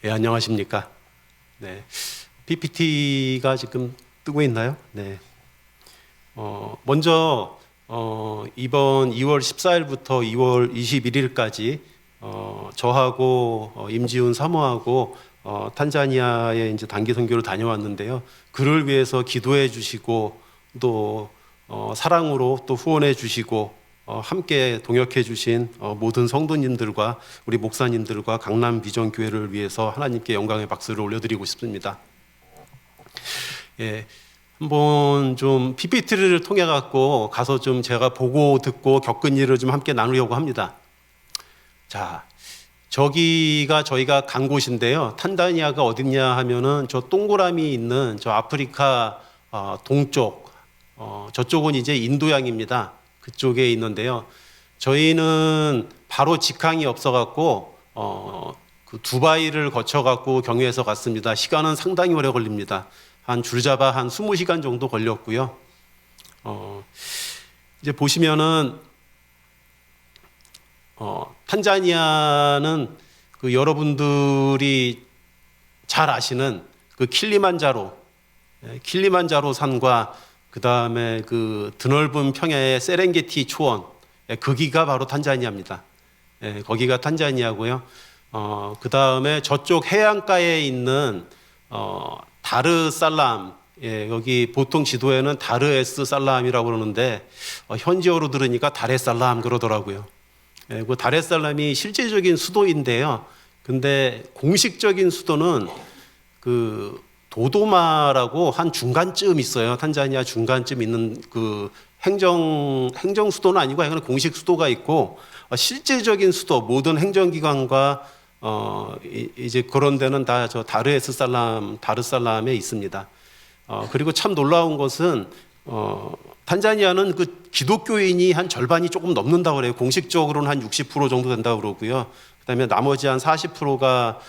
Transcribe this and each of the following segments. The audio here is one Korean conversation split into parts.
네, 안녕하십니까. 네, PPT가 지금 뜨고 있나요? 네. 먼저 이번 2월 14일부터 2월 21일까지 저하고 임지훈 사모하고 탄자니아에 이제 단기 선교를 다녀왔는데요. 그를 위해서 기도해 주시고 또 사랑으로 또 후원해 주시고 함께 동역해 주신 모든 성도님들과 우리 목사님들과 강남 비전 교회를 위해서 하나님께 영광의 박수를 올려드리고 싶습니다. 예, 한번 좀 PPT를 통해 갖고 가서 좀 제가 보고 듣고 겪은 일을 좀 함께 나누려고 합니다. 자, 저기가 저희가 간 곳인데요. 탄자니아가 어딨냐 하면은 저 동그라미 있는 저 아프리카 동쪽, 저쪽은 이제 인도양입니다. 그쪽에 있는데요. 저희는 바로 직항이 없어갖고 그 두바이를 거쳐갖고 경유해서 갔습니다. 시간은 상당히 오래 걸립니다. 한 줄잡아 한 20시간 정도 걸렸고요. 이제 보시면은 탄자니아는 그 여러분들이 잘 아시는 그 킬리만자로 산과 그 다음에 그 드넓은 평야의 세렝게티 초원, 거기가 바로 탄자니아입니다. 거기가 탄자니아고요. 그 다음에 저쪽 해안가에 있는 다르살람, 여기 보통 지도에는 다르에스 살람이라고 그러는데 현지어로 들으니까 다레살람 그러더라고요. 그 다레살람이 실제적인 수도인데요. 근데 공식적인 수도는 그 도도마라고 한 중간쯤 있어요. 탄자니아 중간쯤 있는 그 행정 수도는 아니고 그냥 공식 수도가 있고 실제적인 수도 모든 행정기관과 이제 그런 데는 다 저 다르살람에 있습니다. 그리고 참 놀라운 것은 탄자니아는 그 기독교인이 한 절반이 조금 넘는다고 그래요. 공식적으로는 한 60% 정도 된다고 그러고요. 그다음에 나머지 한 40%가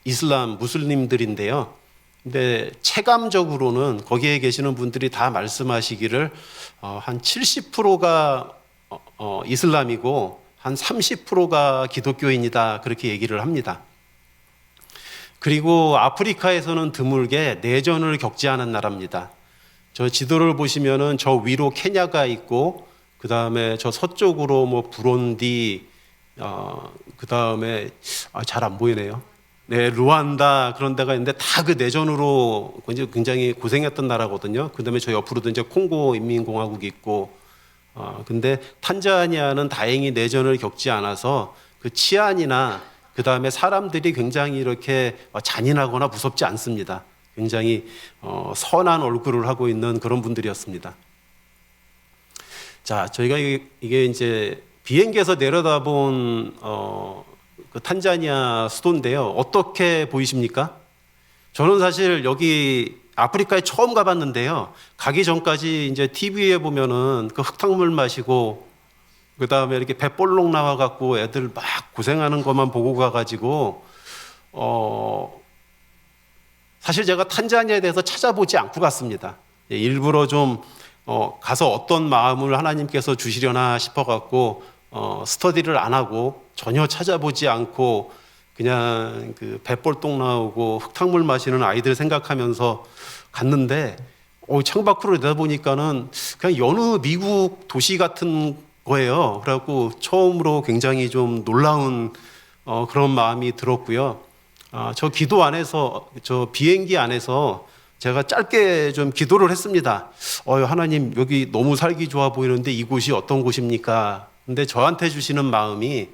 이슬람 무슬림들인데요. 근데 체감적으로는 거기에 계시는 분들이 다 말씀하시기를 한 70%가 이슬람이고 한 30%가 기독교인이다 그렇게 얘기를 합니다. 그리고 아프리카에서는 드물게 내전을 겪지 않은 나라입니다. 저 지도를 보시면은 저 위로 케냐가 있고 그 다음에 저 서쪽으로 뭐 부룬디 그 다음에 잘 안 보이네요. 네, 루안다 그런 데가 있는데 다 그 내전으로 굉장히 고생했던 나라거든요. 그 다음에 저 옆으로도 이제 콩고 인민공화국이 있고 근데 탄자니아는 다행히 내전을 겪지 않아서 그 치안이나 그 다음에 사람들이 굉장히 이렇게 잔인하거나 무섭지 않습니다. 굉장히 선한 얼굴을 하고 있는 그런 분들이었습니다. 자, 저희가 이게 이제 비행기에서 내려다본 그 탄자니아 수도인데요. 어떻게 보이십니까? 저는 사실 여기 아프리카에 처음 가봤는데요. 가기 전까지 이제 TV에 보면은 그 흙탕물 마시고 그 다음에 이렇게 배 볼록 나와갖고 애들 막 고생하는 것만 보고 가가지고 사실 제가 탄자니아에 대해서 찾아보지 않고 갔습니다. 일부러 좀 가서 어떤 마음을 하나님께서 주시려나 싶어갖고 스터디를 안 하고 전혀 찾아보지 않고 그냥 그 배볼똥 나오고 흙탕물 마시는 아이들 생각하면서 갔는데 창밖으로 내다보니까는 그냥 여느 미국 도시 같은 거예요. 그래갖고 처음으로 굉장히 좀 놀라운 그런 마음이 들었고요. 저 기도 안에서 저 비행기 안에서 제가 짧게 좀 기도를 했습니다. 하나님 여기 너무 살기 좋아 보이는데 이곳이 어떤 곳입니까? 근데 저한테 주시는 마음이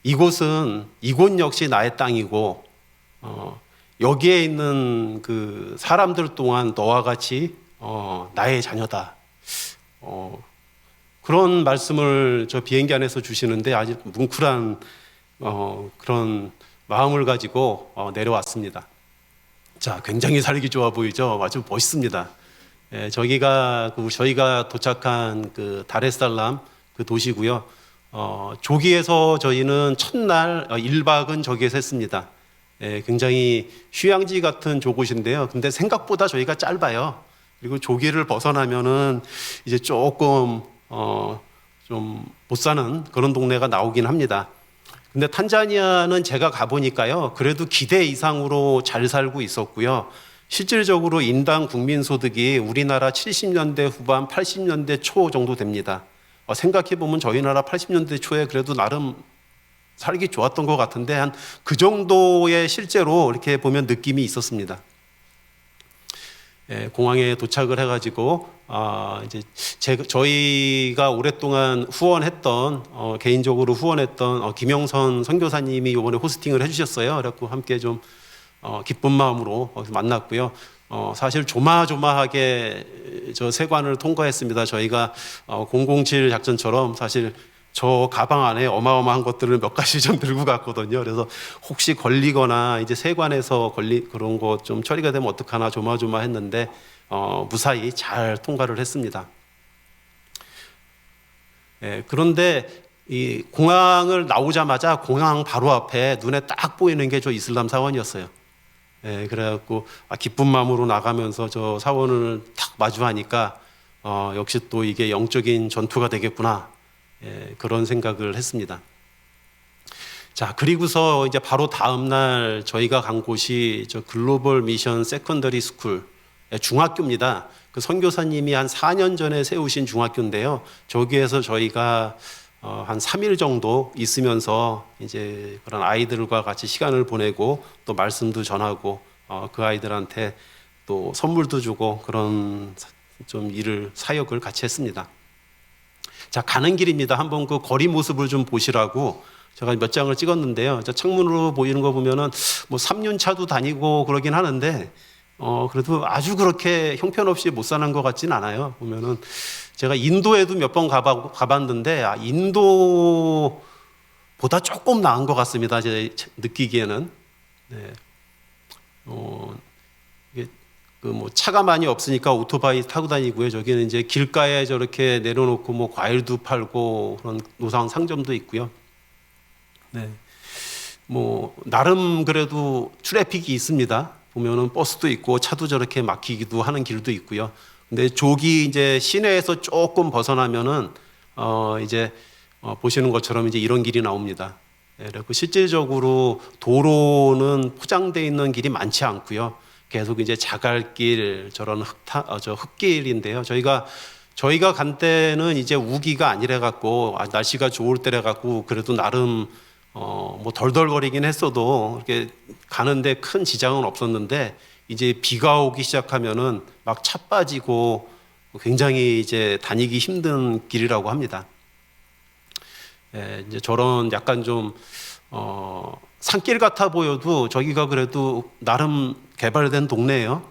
이곳 역시 나의 땅이고 여기에 있는 그 사람들 또한 너와 같이 나의 자녀다. 그런 말씀을 저 비행기 안에서 주시는데 아주 뭉클한 그런 마음을 가지고 내려왔습니다. 자, 굉장히 살기 좋아 보이죠? 아주 멋있습니다. 저희가 도착한 그 다레살람 그 도시고요. 조기에서 저희는 첫날 1박은 저기에서 했습니다. 굉장히 휴양지 같은 저곳인데요. 근데 생각보다 저희가 짧아요. 그리고 조기를 벗어나면은 이제 조금 좀 못 사는 그런 동네가 나오긴 합니다. 근데 탄자니아는 제가 가보니까요, 그래도 기대 이상으로 잘 살고 있었고요. 실질적으로 인당 국민소득이 우리나라 70년대 후반, 80년대 초 정도 됩니다. 생각해보면 저희 나라 80년대 초에 그래도 나름 살기 좋았던 것 같은데 한 그 정도의 실제로 이렇게 보면 느낌이 있었습니다. 공항에 도착을 해가지고 이제 저희가 오랫동안 후원했던 개인적으로 후원했던 김영선 선교사님이 이번에 호스팅을 해주셨어요. 그래갖고 함께 좀 기쁜 마음으로 만났고요. 사실 조마조마하게 저 세관을 통과했습니다. 저희가 007 작전처럼 사실 저 가방 안에 어마어마한 것들을 몇 가지 좀 들고 갔거든요. 그래서 혹시 걸리거나 이제 세관에서 그런 거 좀 처리가 되면 어떡하나 조마조마했는데 무사히 잘 통과를 했습니다. 그런데 이 공항을 나오자마자 공항 바로 앞에 눈에 딱 보이는 게 저 이슬람 사원이었어요. 그래갖고 기쁜 마음으로 나가면서 저 사원을 딱 마주하니까 역시 또 이게 영적인 전투가 되겠구나. 그런 생각을 했습니다. 자, 그리고서 이제 바로 다음 날 저희가 간 곳이 저 글로벌 미션 세컨더리 스쿨 중학교입니다. 그 선교사님이 한 4년 전에 세우신 중학교인데요. 저기에서 저희가 한 3일 정도 있으면서 이제 그런 아이들과 같이 시간을 보내고 또 말씀도 전하고 그 아이들한테 또 선물도 주고 그런 좀 사역을 같이 했습니다. 자, 가는 길입니다. 한번 그 거리 모습을 좀 보시라고 제가 몇 장을 찍었는데요. 저 창문으로 보이는 거 보면은 뭐 3륜차도 다니고 그러긴 하는데 그래도 아주 그렇게 형편없이 못 사는 것 같진 않아요. 보면은 제가 인도에도 몇 번 가봤는데 인도보다 조금 나은 것 같습니다. 제 느끼기에는. 네. 이게 그 뭐 차가 많이 없으니까 오토바이 타고 다니고요. 저기는 이제 길가에 저렇게 내려놓고 뭐 과일도 팔고 그런 노상 상점도 있고요. 네. 뭐 나름 그래도 트래픽이 있습니다. 보면은 버스도 있고 차도 저렇게 막히기도 하는 길도 있고요. 근데 저기 이제 시내에서 조금 벗어나면은 이제 보시는 것처럼 이제 이런 길이 나옵니다. 네, 그리고 실질적으로 도로는 포장되어 있는 길이 많지 않고요. 계속 이제 자갈길 저런 흙길인데요. 저희가 간 때는 이제 우기가 아니라 갖고 날씨가 좋을 때라 갖고 그래도 나름 뭐 덜덜거리긴 했어도 이렇게 가는데 큰 지장은 없었는데 이제 비가 오기 시작하면은 막 차 빠지고 굉장히 이제 다니기 힘든 길이라고 합니다. 이제 저런 약간 좀 산길 같아 보여도 저기가 그래도 나름 개발된 동네예요.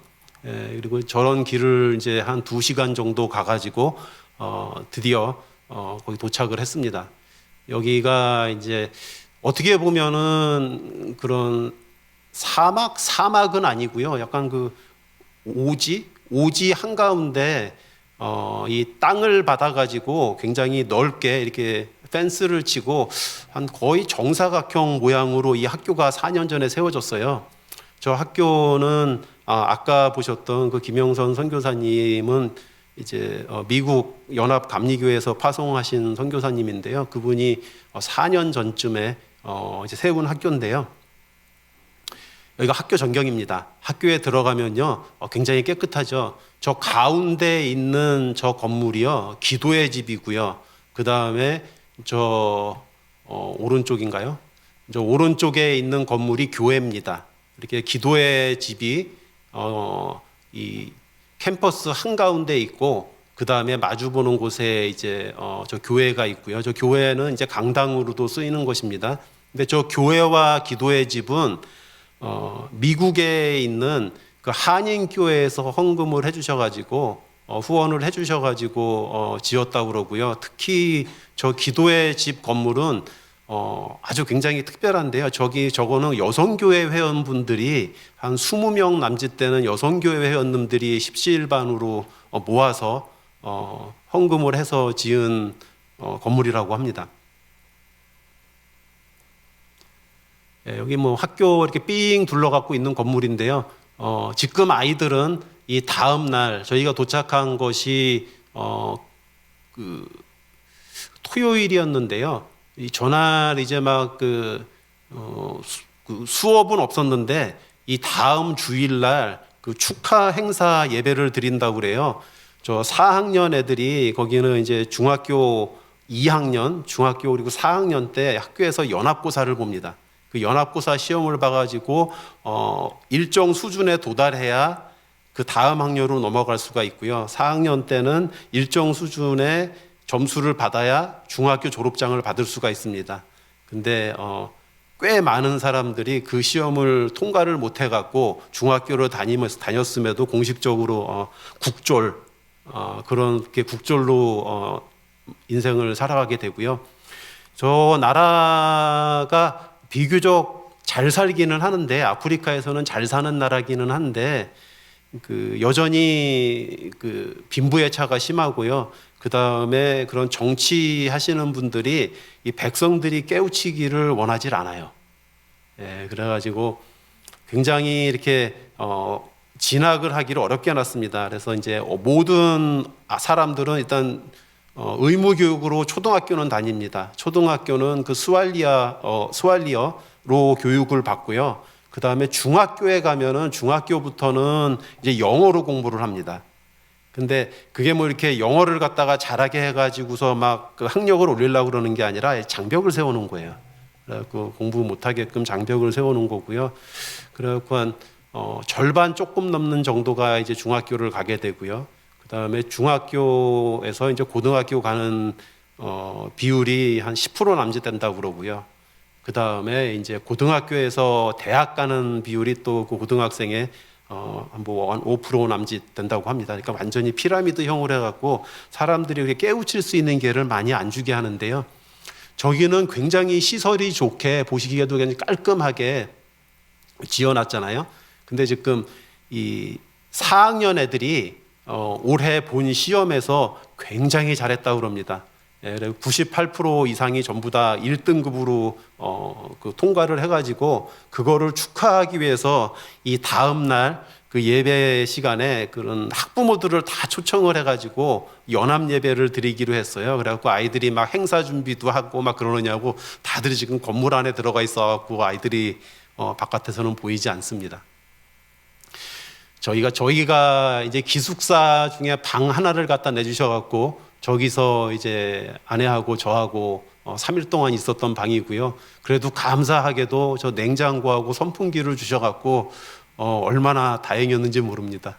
그리고 저런 길을 이제 한 2시간 정도 가가지고 드디어 거기 도착을 했습니다. 여기가 이제 어떻게 보면은 그런 사막은 아니고요. 약간 그 오지 한가운데 이 땅을 받아가지고 굉장히 넓게 이렇게 펜스를 치고 한 거의 정사각형 모양으로 이 학교가 4년 전에 세워졌어요. 저 학교는 아까 보셨던 그 김영선 선교사님은 이제 미국 연합 감리교회에서 파송하신 선교사님인데요. 그분이 4년 전쯤에 이제 세운 학교인데요. 여기가 학교 전경입니다. 학교에 들어가면요, 굉장히 깨끗하죠. 저 가운데 있는 저 건물이요, 기도의 집이고요. 그 다음에 저 오른쪽인가요? 저 오른쪽에 있는 건물이 교회입니다. 이렇게 기도의 집이 이 캠퍼스 한가운데 있고 그 다음에 마주보는 곳에 이제 저 교회가 있고요. 저 교회는 이제 강당으로도 쓰이는 것입니다. 근데 저 교회와 기도의 집은 미국에 있는 그 한인교회에서 헌금을 해주셔가지고 후원을 해주셔가지고 지었다고 그러고요. 특히 저 기도의 집 건물은 아주 굉장히 특별한데요. 저거는 여성교회 회원분들이 한 20명 남짓 되는 여성교회 회원님들이 십시일반으로 모아서 헌금을 해서 지은 건물이라고 합니다. 여기 뭐 학교 이렇게 삥 둘러갖고 있는 건물인데요. 지금 아이들은 이 다음 날 저희가 도착한 것이 그 토요일이었는데요. 이 전날 이제 막 그 수업은 없었는데 이 다음 주일날 그 축하 행사 예배를 드린다고 그래요. 저 4학년 애들이 거기는 이제 중학교 2학년, 중학교 그리고 4학년 때 학교에서 연합고사를 봅니다. 그 연합고사 시험을 봐가지고 일정 수준에 도달해야 그 다음 학년으로 넘어갈 수가 있고요. 4학년 때는 일정 수준의 점수를 받아야 중학교 졸업장을 받을 수가 있습니다. 근데 꽤 많은 사람들이 그 시험을 통과를 못 해갖고 중학교를 다녔음에도 공식적으로 국졸 그렇게 국졸로 인생을 살아가게 되고요. 저 나라가 비교적 잘 살기는 하는데 아프리카에서는 잘 사는 나라기는 한데 그 여전히 그 빈부애차가 심하고요. 그 다음에 그런 정치하시는 분들이 이 백성들이 깨우치기를 원하질 않아요. 예, 그래가지고 굉장히 이렇게 진학을 하기를 어렵게 해놨습니다. 그래서 이제 모든 사람들은 일단 의무 교육으로 초등학교는 다닙니다. 초등학교는 그 스왈리어로 교육을 받고요. 그 다음에 중학교에 가면은 중학교부터는 이제 영어로 공부를 합니다. 근데 그게 뭐 이렇게 영어를 갖다가 잘하게 해가지고서 막 그 학력을 올리려고 그러는 게 아니라 장벽을 세우는 거예요. 그래갖고 공부 못하게끔 장벽을 세우는 거고요. 그래갖고 한 절반 조금 넘는 정도가 이제 중학교를 가게 되고요. 그 다음에 중학교에서 이제 고등학교 가는 비율이 한 10% 남짓된다고 그러고요. 그 다음에 이제 고등학교에서 대학 가는 비율이 또 그 고등학생의 한 5% 남짓 된다고 합니다. 그러니까 완전히 피라미드형으로 해갖고 사람들이 이렇게 깨우칠 수 있는 기회를 많이 안 주게 하는데요. 저기는 굉장히 시설이 좋게 보시기에도 굉장히 깔끔하게 지어놨잖아요. 근데 지금 이 4학년 애들이 올해 본 시험에서 굉장히 잘했다고 그럽니다. 98% 이상이 전부 다 1등급으로 그 통과를 해가지고 그거를 축하하기 위해서 이 다음 날 그 예배 시간에 그런 학부모들을 다 초청을 해가지고 연합 예배를 드리기로 했어요. 그래갖고 아이들이 막 행사 준비도 하고 막 그러느냐고 다들 지금 건물 안에 들어가 있어갖고 아이들이 바깥에서는 보이지 않습니다. 저희가 이제 기숙사 중에 방 하나를 갖다 내주셔갖고 저기서 이제 아내하고 저하고 3일 동안 있었던 방이고요. 그래도 감사하게도 저 냉장고하고 선풍기를 주셔갖고 얼마나 다행이었는지 모릅니다.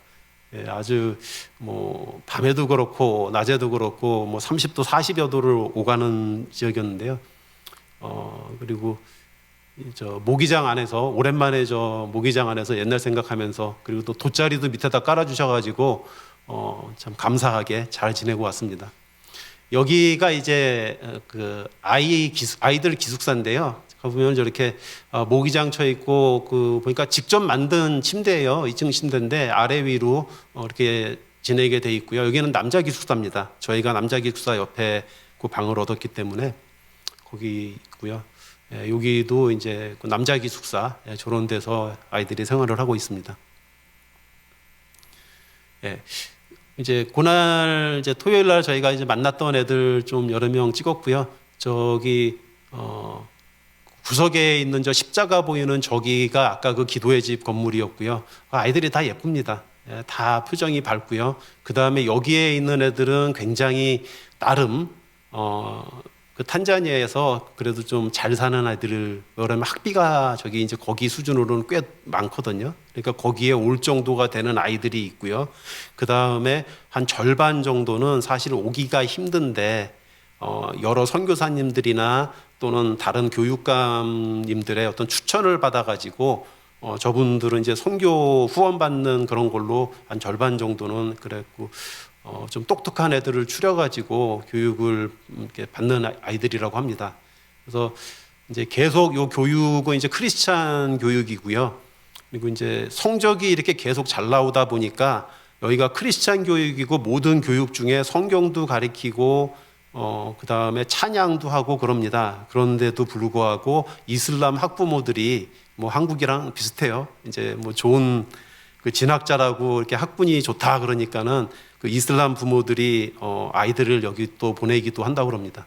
예, 아주 뭐 밤에도 그렇고 낮에도 그렇고 뭐 30도 40여 도를 오가는 지역이었는데요. 그리고 저 모기장 안에서 오랜만에 저 모기장 안에서 옛날 생각하면서 그리고 또 돗자리도 밑에다 깔아주셔가지고 참 감사하게 잘 지내고 왔습니다. 여기가 이제 그 아이들 기숙사인데요. 보면 저렇게 모기장 쳐 있고 그 보니까 직접 만든 침대예요. 2층 침대인데 아래 위로 이렇게 지내게 돼 있고요. 여기는 남자 기숙사입니다. 저희가 남자 기숙사 옆에 그 방을 얻었기 때문에 거기 있고요. 예, 여기도 이제 그 남자 기숙사 저런 데서 아이들이 생활을 하고 있습니다. 예. 이제 그날 이제 토요일 날 저희가 이제 만났던 애들 좀 여러 명 찍었고요. 저기 구석에 있는 저 십자가 보이는 저기가 아까 그 기도의 집 건물이었고요. 아이들이 다 예쁩니다. 예, 다 표정이 밝고요. 그 다음에 여기에 있는 애들은 굉장히 나름 그 탄자니아에서 그래도 좀 잘 사는 아이들을 그러면 학비가 저기 이제 거기 수준으로는 꽤 많거든요. 그러니까 거기에 올 정도가 되는 아이들이 있고요. 그 다음에 한 절반 정도는 사실 오기가 힘든데 여러 선교사님들이나 또는 다른 교육감님들의 어떤 추천을 받아가지고 저분들은 이제 선교 후원받는 그런 걸로 한 절반 정도는 그랬고 좀 똑똑한 애들을 추려가지고 교육을 이렇게 받는 아이들이라고 합니다. 그래서 이제 계속 요 교육은 이제 크리스찬 교육이고요. 그리고 이제 성적이 이렇게 계속 잘 나오다 보니까 여기가 크리스찬 교육이고 모든 교육 중에 성경도 가르치고 그 다음에 찬양도 하고 그럽니다. 그런데도 불구하고 이슬람 학부모들이 뭐 한국이랑 비슷해요. 이제 뭐 좋은 그 진학자라고 이렇게 학군이 좋다 그러니까는 그 이슬람 부모들이 아이들을 여기 또 보내기도 한다고 그럽니다.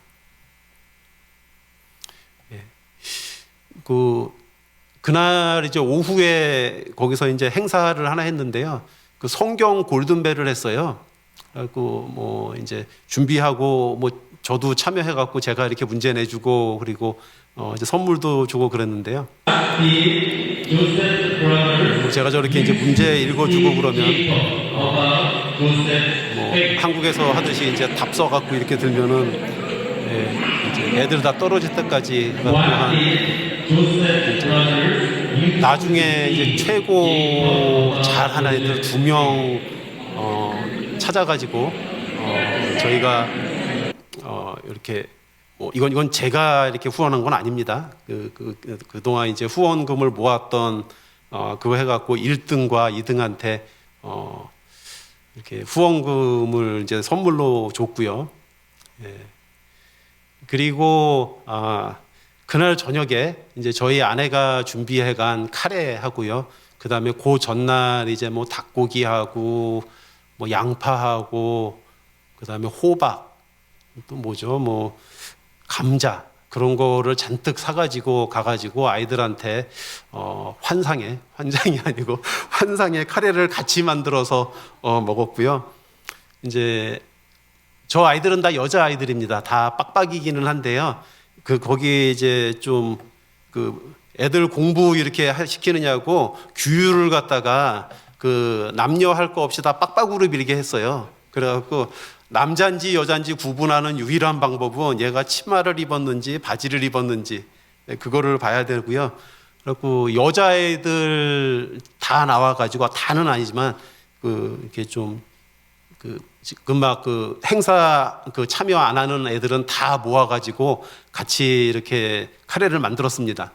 그날 이제 오후에 거기서 이제 행사를 하나 했는데요. 그 성경 골든벨을 했어요. 그리고 뭐 이제 준비하고 뭐 저도 참여해갖고 제가 이렇게 문제 내주고 그리고 이제 선물도 주고 그랬는데요. 제가 저렇게 이제 문제 읽어주고 그러면 뭐 한국에서 하듯이 이제 답 써갖고 이렇게 들면은 이제 애들 다 떨어질 때까지 한 나중에 이제 최고 잘하는 애들 2명 찾아가지고 저희가 이렇게 뭐 이건 제가 이렇게 후원한 건 아닙니다. 그동안 이제 후원금을 모았던 그거 해갖고 1등과 2등한테 이렇게 후원금을 이제 선물로 줬고요. 예. 그리고 그날 저녁에 이제 저희 아내가 준비해간 카레하고요. 그 다음에 그 전날 이제 뭐 닭고기하고 뭐 양파하고 그 다음에 호박 또 뭐죠 뭐 감자 그런 거를 잔뜩 사가지고 가가지고 아이들한테 환상이 아니고 환상의 카레를 같이 만들어서 먹었고요. 이제 저 아이들은 다 여자 아이들입니다. 다 빡빡이기는 한데요. 거기 이제 좀 애들 공부 이렇게 시키느냐고 규율을 갖다가 남녀 할 거 없이 다 빡빡으로 밀게 했어요. 그래갖고 남자인지 여자인지 구분하는 유일한 방법은 얘가 치마를 입었는지 바지를 입었는지 그거를 봐야 되고요. 그리고 여자애들 다 나와가지고 다는 아니지만 이렇게 좀 행사 참여 안 하는 애들은 다 모아가지고 같이 이렇게 카레를 만들었습니다.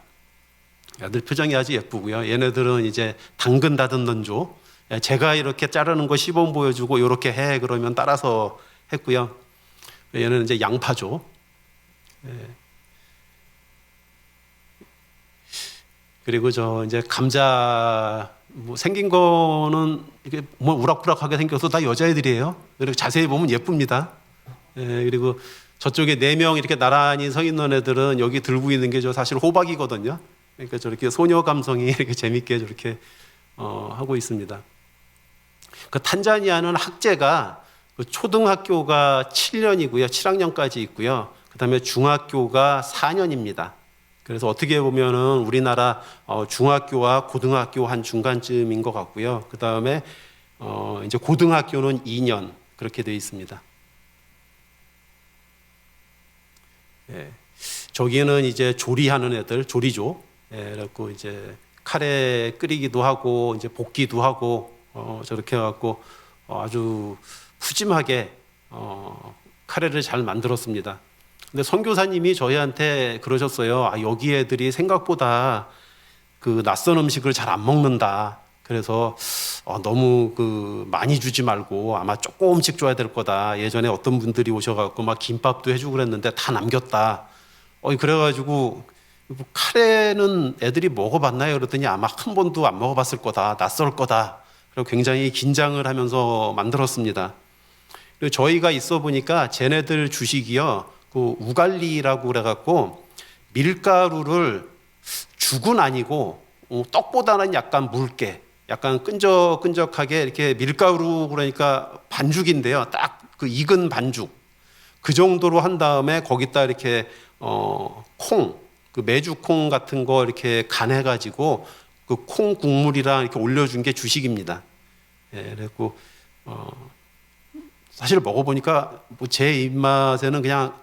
애들 표정이 아주 예쁘고요. 얘네들은 이제 당근 다듬는 조. 제가 이렇게 자르는 거 시범 보여주고 이렇게 해 그러면 따라서 했고요. 얘는 이제 양파조. 그리고 저 이제 감자 뭐 생긴 거는 이게 뭐 우락부락하게 생겨서 다 여자애들이에요. 그리고 자세히 보면 예쁩니다. 그리고 저쪽에 4명 이렇게 나란히 서 있는 애들은 여기 들고 있는 게 저 사실 호박이거든요. 그러니까 저렇게 소녀 감성이 이렇게 재밌게 저렇게 하고 있습니다. 탄자니아는 학제가 초등학교가 7년이고요. 7학년까지 있고요. 그 다음에 중학교가 4년입니다. 그래서 어떻게 보면은 우리나라 중학교와 고등학교 한 중간쯤인 것 같고요. 그 다음에 이제 고등학교는 2년 그렇게 되어 있습니다. 예. 저기는 이제 조리하는 애들, 조리조. 예, 그래갖고 이제 카레 끓이기도 하고 이제 볶기도 하고 저렇게 해갖고 아주 푸짐하게 카레를 잘 만들었습니다. 근데 선교사님이 저희한테 그러셨어요. 여기 애들이 생각보다 낯선 음식을 잘 안 먹는다. 그래서 너무 많이 주지 말고 아마 조금씩 줘야 될 거다. 예전에 어떤 분들이 오셔갖고 막 김밥도 해주고 그랬는데 다 남겼다. 그래가지고 카레는 애들이 먹어봤나요? 그랬더니 아마 한 번도 안 먹어봤을 거다. 낯설 거다. 그리고 굉장히 긴장을 하면서 만들었습니다. 그리고 저희가 있어 보니까 쟤네들 주식이요. 우갈리라고 그래갖고 밀가루를 죽은 아니고 떡보다는 약간 묽게 약간 끈적끈적하게 이렇게 밀가루 그러니까 반죽인데요. 딱 익은 반죽 그 정도로 한 다음에 거기다 이렇게 콩 메주콩 같은 거 이렇게 간해가지고 콩 국물이랑 이렇게 올려준 게 주식입니다. 예, 그리고 사실 먹어보니까 제 입맛에는 그냥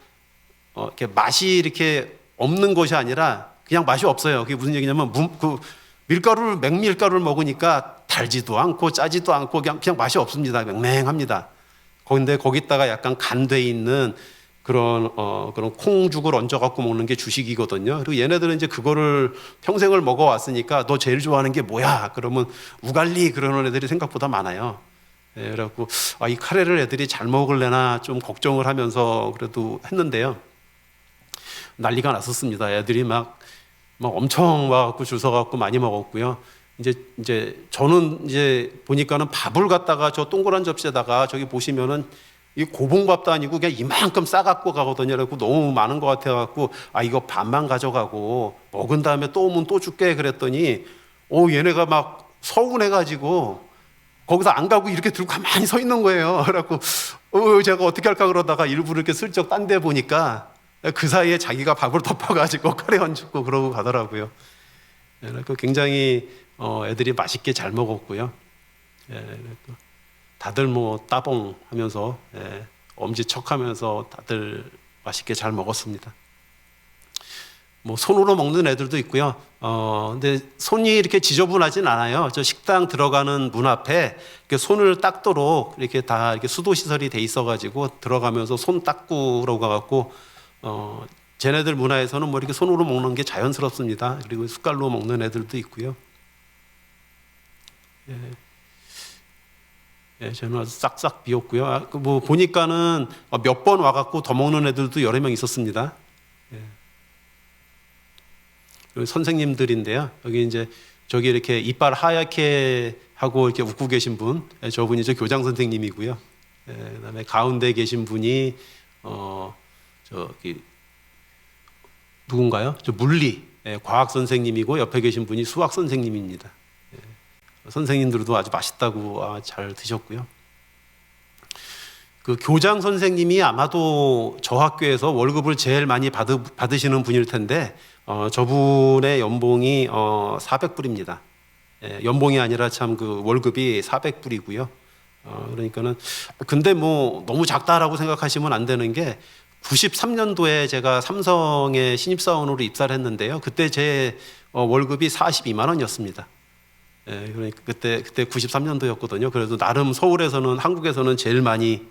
이렇게 맛이 이렇게 없는 것이 아니라 그냥 맛이 없어요. 그게 무슨 얘기냐면 맹밀가루를 먹으니까 달지도 않고 짜지도 않고 그냥 맛이 없습니다. 맹맹합니다. 그런데 거기다가 약간 간돼 있는 그런 콩죽을 얹어 갖고 먹는 게 주식이거든요. 그리고 얘네들은 이제 그거를 평생을 먹어왔으니까 너 제일 좋아하는 게 뭐야? 그러면 우갈리 그러는 애들이 생각보다 많아요. 예, 그래갖고 이 카레를 애들이 잘 먹을래나 좀 걱정을 하면서 그래도 했는데요. 난리가 났었습니다. 애들이 막 엄청 와갖고 줄 서갖고 많이 먹었고요. 이제 저는 이제 보니까는 밥을 갖다가 저 동그란 접시에다가 저기 보시면은 이 고봉밥도 아니고 그냥 이만큼 싸갖고 가거든요. 그래갖고 너무 많은 것 같아갖고 이거 반만 가져가고 먹은 다음에 또 오면 또 줄게 그랬더니 얘네가 막 서운해가지고 거기서 안 가고 이렇게 들고 가만히 서 있는 거예요. 그래갖고 제가 어떻게 할까 그러다가 일부러 이렇게 슬쩍 딴 데 보니까 그 사이에 자기가 밥을 덮어가지고 카레 얹고 그러고 가더라고요. 그래서 굉장히 애들이 맛있게 잘 먹었고요. 다들 뭐 따봉 하면서 엄지척하면서 다들 맛있게 잘 먹었습니다. 뭐 손으로 먹는 애들도 있고요. 근데 손이 이렇게 지저분하진 않아요. 저 식당 들어가는 문 앞에 이렇게 손을 닦도록 이렇게 다 이렇게 수도 시설이 돼 있어가지고 들어가면서 손 닦고 가갖고 쟤네들 문화에서는 뭐 이렇게 손으로 먹는 게 자연스럽습니다. 그리고 숟갈로 먹는 애들도 있고요. 저는 아주 싹싹 비웠고요. 뭐 보니까는 몇 번 와갖고 더 먹는 애들도 여러 명 있었습니다. 선생님들인데요. 여기 이제 저기 이렇게 이빨 하얗게 하고 이렇게 웃고 계신 분, 저분이 저 교장 선생님이고요. 그다음에 가운데 계신 분이 저기 누군가요? 저 물리 과학 선생님이고 옆에 계신 분이 수학 선생님입니다. 선생님들도 아주 맛있다고 잘 드셨고요. 그 교장 선생님이 아마도 저 학교에서 월급을 제일 많이 받으시는 분일 텐데 저분의 연봉이 400불입니다. 연봉이 아니라 참 그 월급이 400불이고요. 그러니까는 근데 뭐 너무 작다라고 생각하시면 안 되는 게 93년도에 제가 삼성에 신입사원으로 입사를 했는데요. 그때 제 월급이 42만 원이었습니다. 그러니까 그때 93년도였거든요. 그래도 나름 서울에서는 한국에서는 제일 많이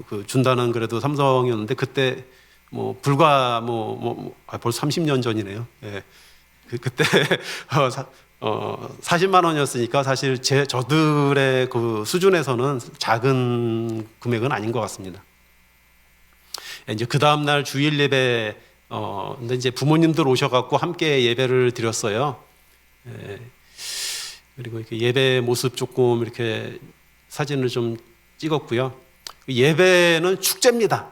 그 준다는 그래도 삼성이었는데 그때 뭐 불과 벌써 30년 전이네요. 그때 40만 원이었으니까 사실 저들의 그 수준에서는 작은 금액은 아닌 것 같습니다. 이제 그 다음 날 주일 예배 근데 이제 부모님들 오셔갖고 함께 예배를 드렸어요. 그리고 이렇게 예배 모습 조금 이렇게 사진을 좀 찍었고요. 예배는 축제입니다.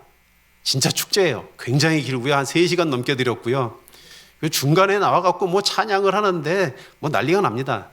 진짜 축제예요. 굉장히 길고요. 한 3시간 넘게 드렸고요. 중간에 나와갖고 뭐 찬양을 하는데 뭐 난리가 납니다.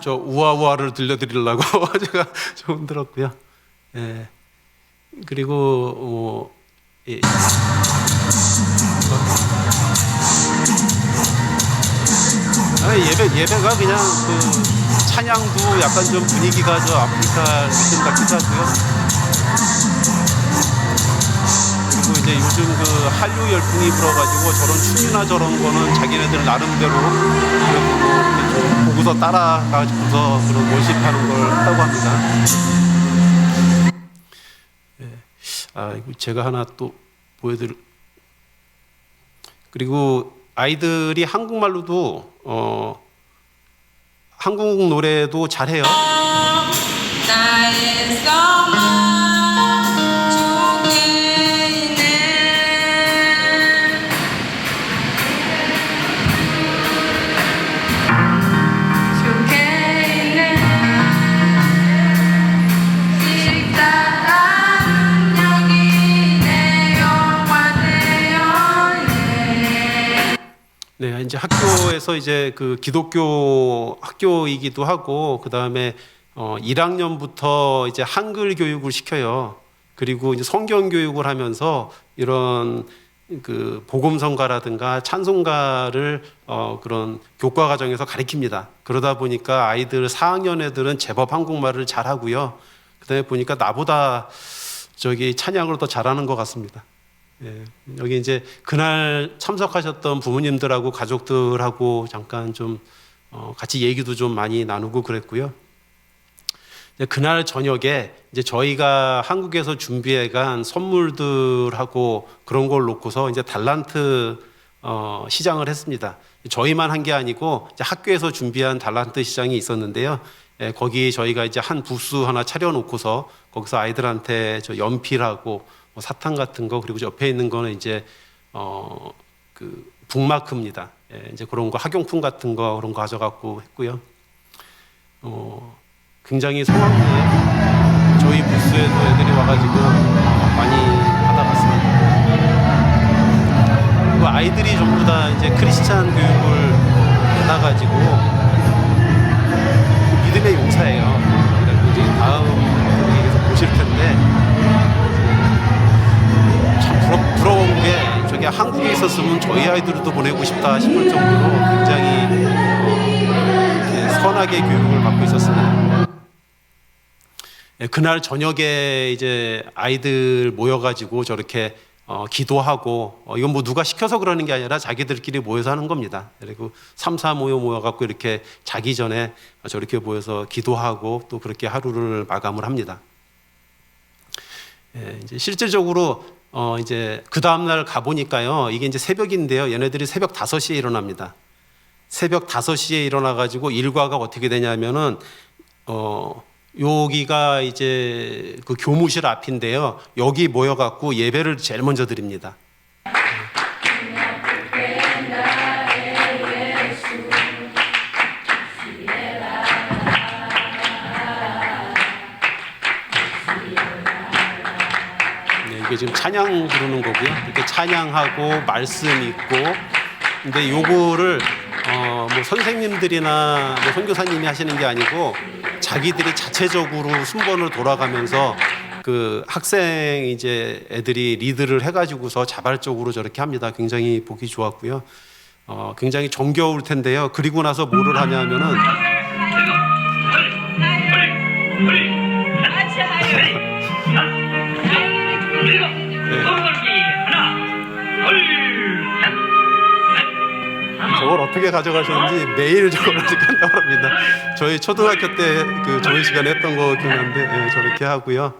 저 우아우아를 들려드리려고 제가 좀 들었고요. 그리고 예배가 그냥 그 찬양도 약간 좀 분위기가 저 아프리카 느낌 같기도 하고요. 그리고 이제 요즘 그 한류 열풍이 불어가지고 저런 춤이나 저런 거는 자기네들 나름대로 좀 보고서 따라가지고서 그런 워십하는 걸 한다고 합니다. 이거 제가 하나 또 그리고 아이들이 한국말로도 한국 노래도 잘해요. 나의 네, 이제 학교에서 이제 그 기독교 학교이기도 하고 그 다음에 1학년부터 이제 한글 교육을 시켜요. 그리고 이제 성경 교육을 하면서 이런 그 복음성가라든가 찬송가를 그런 교과 과정에서 가르칩니다. 그러다 보니까 아이들 4학년 애들은 제법 한국말을 잘하고요. 그다음에 보니까 나보다 저기 찬양을 더 잘하는 것 같습니다. 예, 여기 이제 그날 참석하셨던 부모님들하고 가족들하고 잠깐 좀 같이 얘기도 좀 많이 나누고 그랬고요. 그날 저녁에 이제 저희가 한국에서 준비해간 선물들하고 그런 걸 놓고서 이제 달란트 시장을 했습니다. 저희만 한 게 아니고 이제 학교에서 준비한 달란트 시장이 있었는데요. 예, 거기 저희가 이제 한 부스 하나 차려놓고서 거기서 아이들한테 저 연필하고 뭐 사탕 같은 거 그리고 옆에 있는 거는 이제 그 북마크입니다. 예, 이제 그런 거 학용품 같은 거 그런 거 가져갖고 했고요. 굉장히 성황리에 저희 부스에도 애들이 와가지고 많이 받아갔습니다. 그리고 아이들이 전부 다 이제 크리스찬 교육을 받아가지고 믿음의 용사예요. 그리고 이제 다음 분위기에서 보실 텐데 참 부러운 게 저게 한국에 있었으면 저희 아이들도 보내고 싶다 싶을 정도로 굉장히 선하게 교육을 받고 있었습니다. 그날 저녁에 이제 아이들 모여가지고 저렇게 기도하고 이건 뭐 누가 시켜서 그러는 게 아니라 자기들끼리 모여서 하는 겁니다. 그리고 3, 4 모여갖고 이렇게 자기 전에 저렇게 모여서 기도하고 또 그렇게 하루를 마감을 합니다. 예, 이제 실질적으로 이제 그 다음날 가보니까요, 이게 이제 새벽인데요, 얘네들이 새벽 5시에 일어납니다. 새벽 5시에 일어나가지고 일과가 어떻게 되냐면은 여기가 이제 그 교무실 앞인데요. 여기 모여갖고 예배를 제일 먼저 드립니다. 네, 이게 지금 찬양 부르는 거고요. 이렇게 찬양하고 말씀 읽고, 근데 요거를 뭐 선생님들이나 뭐 선교사님이 하시는 게 아니고 자기들이 자체적으로 순번을 돌아가면서 그 학생 이제 애들이 리드를 해가지고서 자발적으로 저렇게 합니다. 굉장히 보기 좋았고요. 굉장히 정겨울 텐데요. 그리고 나서 뭐를 하냐면은 저걸 어떻게 가져가셨는지 매일 저걸 이렇게 한다고 합니다. 저희 초등학교 때 그 조회 시간에 했던 거 기억나는데 예, 저렇게 하고요.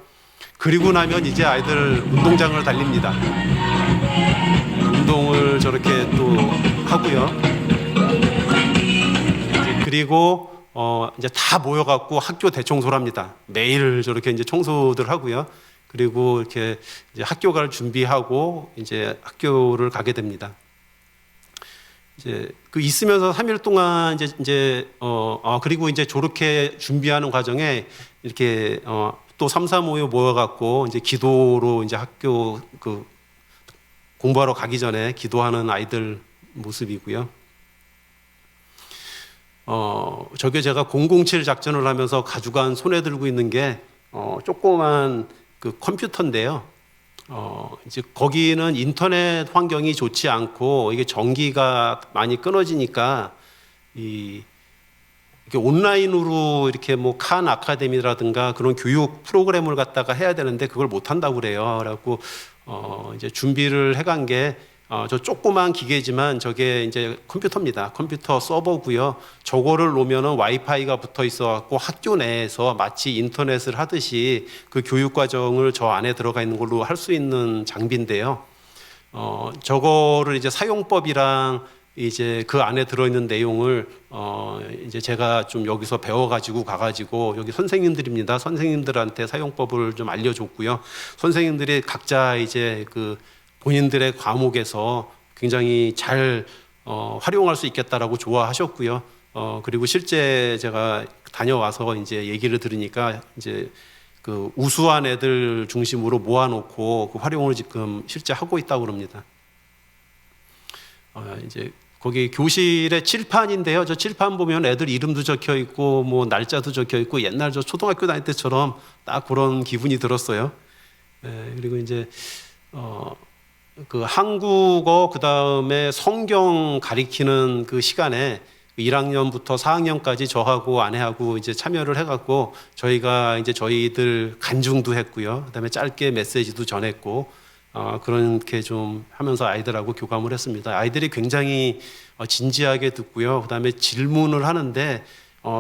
그리고 나면 이제 아이들 운동장을 달립니다. 운동을 저렇게 또 하고요. 이제 그리고 이제 다 모여갖고 학교 대청소를 합니다. 매일 저렇게 이제 청소들 하고요. 그리고 이렇게 이제 학교 갈 준비하고 이제 학교를 가게 됩니다. 이제 그 있으면서 3일 동안 그리고 이제 저렇게 준비하는 과정에 이렇게 또 3, 4 모여갖고 이제 기도로 이제 학교 그 공부하러 가기 전에 기도하는 아이들 모습이고요. 저게 제가 007 작전을 하면서 가져간 손에 들고 있는 게 조그만 그 컴퓨터인데요. 이제 거기는 인터넷 환경이 좋지 않고 이게 전기가 많이 끊어지니까 이렇게 온라인으로 이렇게 뭐 칸 아카데미라든가 그런 교육 프로그램을 갖다가 해야 되는데 그걸 못 한다고 그래요. 그래갖고 이제 준비를 해간 게 저 조그만 기계지만 저게 이제 컴퓨터입니다. 컴퓨터 서버고요. 저거를 놓으면은 와이파이가 붙어 있어갖고 학교 내에서 마치 인터넷을 하듯이 그 교육 과정을 저 안에 들어가 있는 걸로 할 수 있는 장비인데요. 저거를 이제 사용법이랑 이제 그 안에 들어있는 내용을 이제 제가 좀 여기서 배워가지고 가가지고 여기 선생님들입니다. 선생님들한테 사용법을 좀 알려줬고요. 선생님들이 각자 이제 그 본인들의 과목에서 굉장히 잘 활용할 수 있겠다라고 좋아하셨고요. 그리고 실제 제가 다녀와서 이제 얘기를 들으니까 이제 그 우수한 애들 중심으로 모아놓고 그 활용을 지금 실제 하고 있다고 그럽니다. 이제 거기 교실의 칠판인데요. 저 칠판 보면 애들 이름도 적혀 있고 뭐 날짜도 적혀 있고 옛날 저 초등학교 다닐 때처럼 딱 그런 기분이 들었어요. 그리고 이제 그 한국어 그 다음에 성경 가리키는 그 시간에 1학년부터 4학년까지 저하고 아내하고 이제 참여를 해갖고 저희가 이제 저희들 간증도 했고요. 그다음에 짧게 메시지도 전했고 그렇게 좀 하면서 아이들하고 교감을 했습니다. 아이들이 굉장히 진지하게 듣고요. 그다음에 질문을 하는데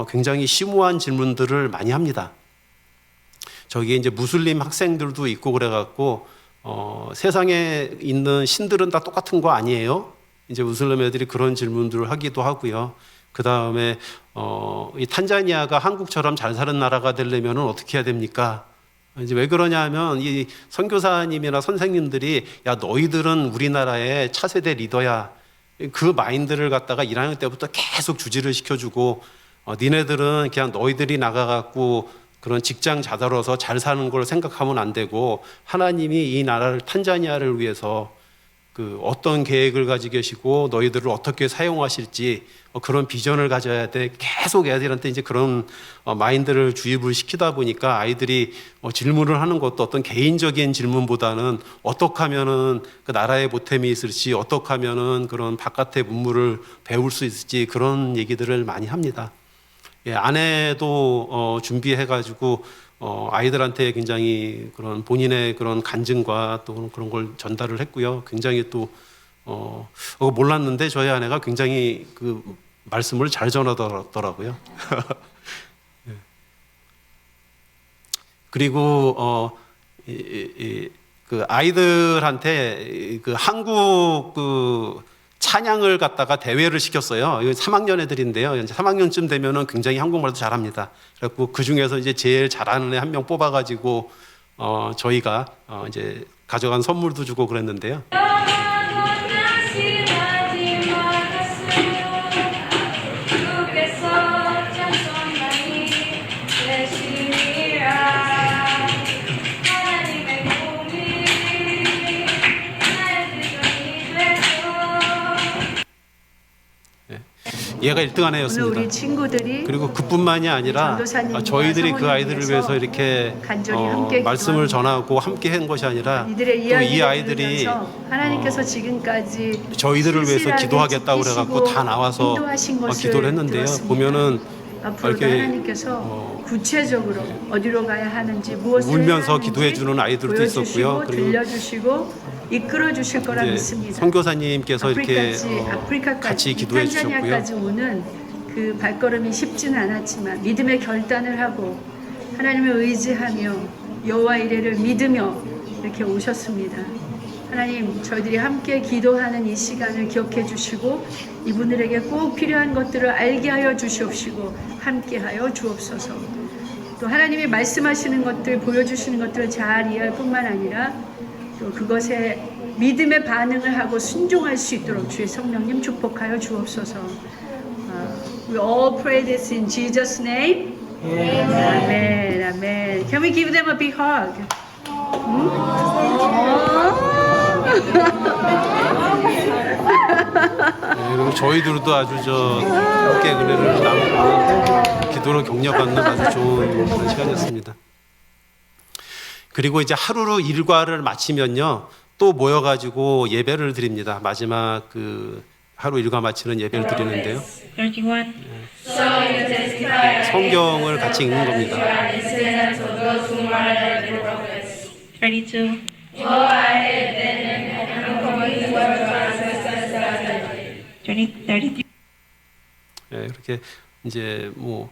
굉장히 심오한 질문들을 많이 합니다. 저기 이제 무슬림 학생들도 있고 그래갖고 세상에 있는 신들은 다 똑같은 거 아니에요? 이제 무슬림 애들이 그런 질문들을 하기도 하고요. 그 다음에 이 탄자니아가 한국처럼 잘 사는 나라가 되려면 어떻게 해야 됩니까? 이제 왜 그러냐면 이 선교사님이나 선생님들이 야 너희들은 우리나라의 차세대 리더야. 그 마인드를 갖다가 1학년 때부터 계속 주지를 시켜주고 니네들은 그냥 너희들이 나가갖고 그런 직장 자다로서 잘 사는 걸 생각하면 안 되고 하나님이 이 나라를 탄자니아를 위해서 그 어떤 계획을 가지고 계시고 너희들을 어떻게 사용하실지 그런 비전을 가져야 돼. 계속 애들한테 이제 그런 마인드를 주입을 시키다 보니까 아이들이 질문을 하는 것도 어떤 개인적인 질문보다는 어떻게 하면은 그 나라에 보탬이 있을지 어떻게 하면은 그런 바깥의 문물을 배울 수 있을지 그런 얘기들을 많이 합니다. 예, 아내도 준비해가지고 아이들한테 굉장히 그런 본인의 그런 간증과 또 그런 걸 전달을 했고요. 굉장히 또 몰랐는데 저희 아내가 굉장히 그 말씀을 잘 전하더라고요. 예. 그리고 그 아이들한테 그 한국 그 찬양을 갖다가 대회를 시켰어요. 이거 3학년 애들인데요. 이제 3학년쯤 되면은 굉장히 한국말도 잘합니다. 그래갖고 그 중에서 이제 제일 잘하는 애 한 명 뽑아가지고 저희가 이제 가져간 선물도 주고 그랬는데요. 얘가 1등 애였습니다. 우리 친구들이 그리고 그뿐만이 아니라 저희들이 그 아이들을 위해서 이렇게 말씀을 전하고 함께 한 것이 아니라 또 이 아이들이 하나님께서 지금까지 저희들을 위해서 기도하겠다고 그래갖고 다 나와서 기도를 했는데요. 보면은 앞으로도 하나님께서 구체적으로 어디로 가야 하는지 무엇을 울면서 기도해 주는 아이들도 있었고요. 그리고 들려주시고 이끌어 주실 거라 믿습니다. 선교사님께서 이렇게 같이 기도해 주셨고요. 탄자니아까지 오는 그 발걸음이 쉽지는 않았지만 믿음의 결단을 하고 하나님을 의지하며 여호와 이레를 믿으며 이렇게 오셨습니다. 하나님, 저희들이 함께 기도하는 이 시간을 기억해 주시고 이분들에게 꼭 필요한 것들을 알게 하여 주시옵시고 함께 하여 주옵소서. 또 하나님이 말씀하시는 것들, 보여주시는 것들을 잘 이해할 뿐만 아니라 또 그것에 믿음의 반응을 하고 순종할 수 있도록 주의 성령님 축복하여 주옵소서. We all pray this in Jesus' name. Amen. Amen. Can we give them a big hug? 그리고 저희들도 아주 함께 은혜를 나누고 기도로 격려받는 아주 좋은 그런 시간이었습니다. 그리고 이제 하루로 일과를 마치면요 또 모여가지고 예배를 드립니다. 마지막 그 하루 일과 마치는 예배를 드리는데요. 31. 성경을 같이 읽는 겁니다. 32. 예, 이렇게 이제 뭐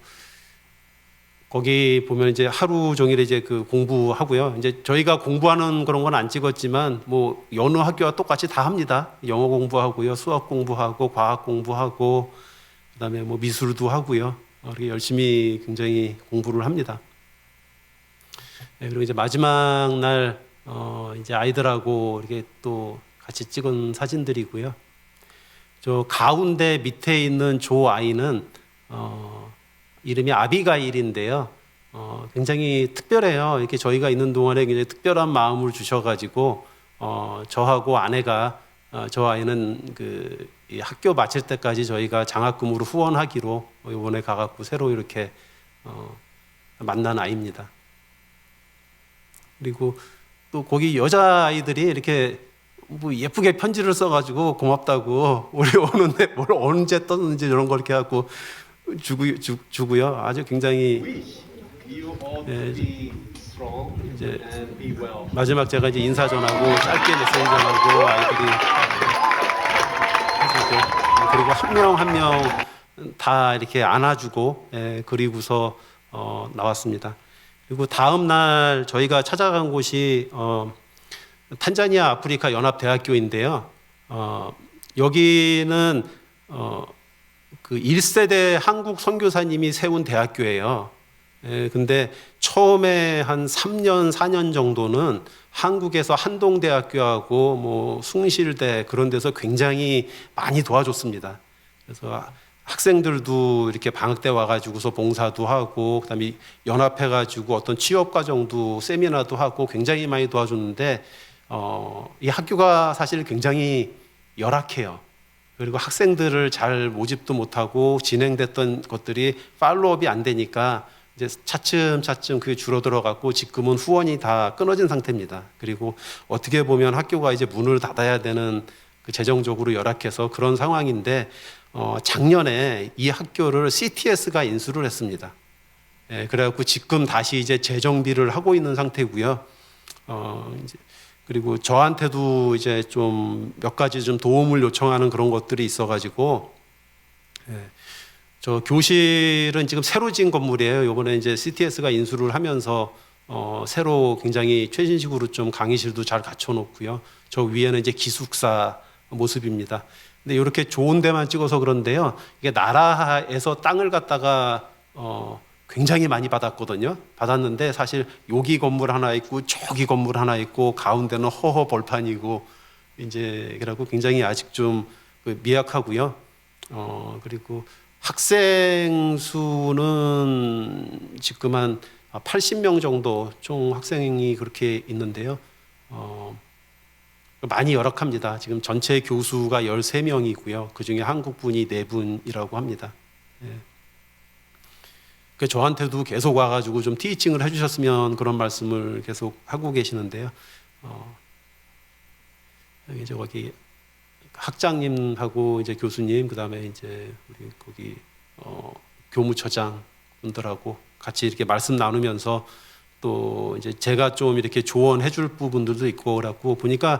거기 보면 이제 하루 종일 이제 그 공부하고요. 이제 저희가 공부하는 그런 건 안 찍었지만 뭐 여느 학교와 똑같이 다 합니다. 영어 공부하고요, 수학 공부하고, 과학 공부하고, 그다음에 뭐 미술도 하고요. 이렇게 열심히 굉장히 공부를 합니다. 예, 그리고 이제 마지막 날 이제 아이들하고 이렇게 또 같이 찍은 사진들이고요. 저 가운데 밑에 있는 조 아이는 이름이 아비가일인데요. 굉장히 특별해요. 이렇게 저희가 있는 동안에 굉장히 특별한 마음을 주셔가지고 저하고 아내가 저 아이는 이 학교 마칠 때까지 저희가 장학금으로 후원하기로 이번에 가갖고 새로 이렇게 만난 아이입니다. 그리고 또 거기 여자 아이들이 이렇게 뭐 예쁘게 편지를 써가지고 고맙다고 우리 오는데 뭘 언제 떴는지 이런 걸 이렇게 하고 주고요. 아주 굉장히 You all 예, be strong 이제 and be well. 마지막 제가 이제 인사 전하고 짧게 메시지 전하고 아이들이 해주죠. 그리고 한 명 한 명 다 이렇게 안아주고 그리고서 나왔습니다. 그리고 다음 날 저희가 찾아간 곳이 탄자니아 아프리카 연합대학교인데요. 여기는 그 1세대 한국 선교사님이 세운 대학교예요. 근데 처음에 한 3년, 4년 정도는 한국에서 한동대학교하고 뭐 숭실대 그런 데서 굉장히 많이 도와줬습니다. 그래서 학생들도 이렇게 방학 때 와가지고서 봉사도 하고, 그다음에 연합해가지고 어떤 취업 과정도 세미나도 하고 굉장히 많이 도와줬는데, 이 학교가 사실 굉장히 열악해요. 그리고 학생들을 잘 모집도 못하고 진행됐던 것들이 팔로업이 안 되니까 이제 차츰차츰 그게 줄어들어갔고 지금은 후원이 다 끊어진 상태입니다. 그리고 어떻게 보면 학교가 이제 문을 닫아야 되는 그 재정적으로 열악해서 그런 상황인데, 작년에 이 학교를 CTS가 인수를 했습니다. 그래갖고 지금 다시 이제 재정비를 하고 있는 상태고요. 그리고 저한테도 이제 좀 몇 가지 좀 도움을 요청하는 그런 것들이 있어가지고, 저 교실은 지금 새로 지은 건물이에요. 이번에 이제 CTS가 인수를 하면서 새로 굉장히 최신식으로 좀 강의실도 잘 갖춰놓고요. 저 위에는 이제 기숙사 모습입니다. 근데 이렇게 좋은 데만 찍어서 그런데요. 이게 나라에서 땅을 갖다가 굉장히 많이 받았거든요. 받았는데 사실 여기 건물 하나 있고 저기 건물 하나 있고 가운데는 허허 벌판이고 이제 그래고 굉장히 아직 좀 미약하고요. 그리고 학생 수는 지금 한 80명 정도 총 학생이 그렇게 있는데요. 많이 열악합니다. 지금 전체 교수가 13명이고요. 그중에 한국분이 4분이라고 합니다. 저한테도 계속 와가지고 좀 티칭을 해주셨으면 그런 말씀을 계속 하고 계시는데요. 여기 저기 학장님하고 이제 교수님, 그다음에 이제 우리 거기 교무처장 분들하고 같이 이렇게 말씀 나누면서 또 이제 제가 좀 이렇게 조언해줄 부분들도 있고 그래갖고 보니까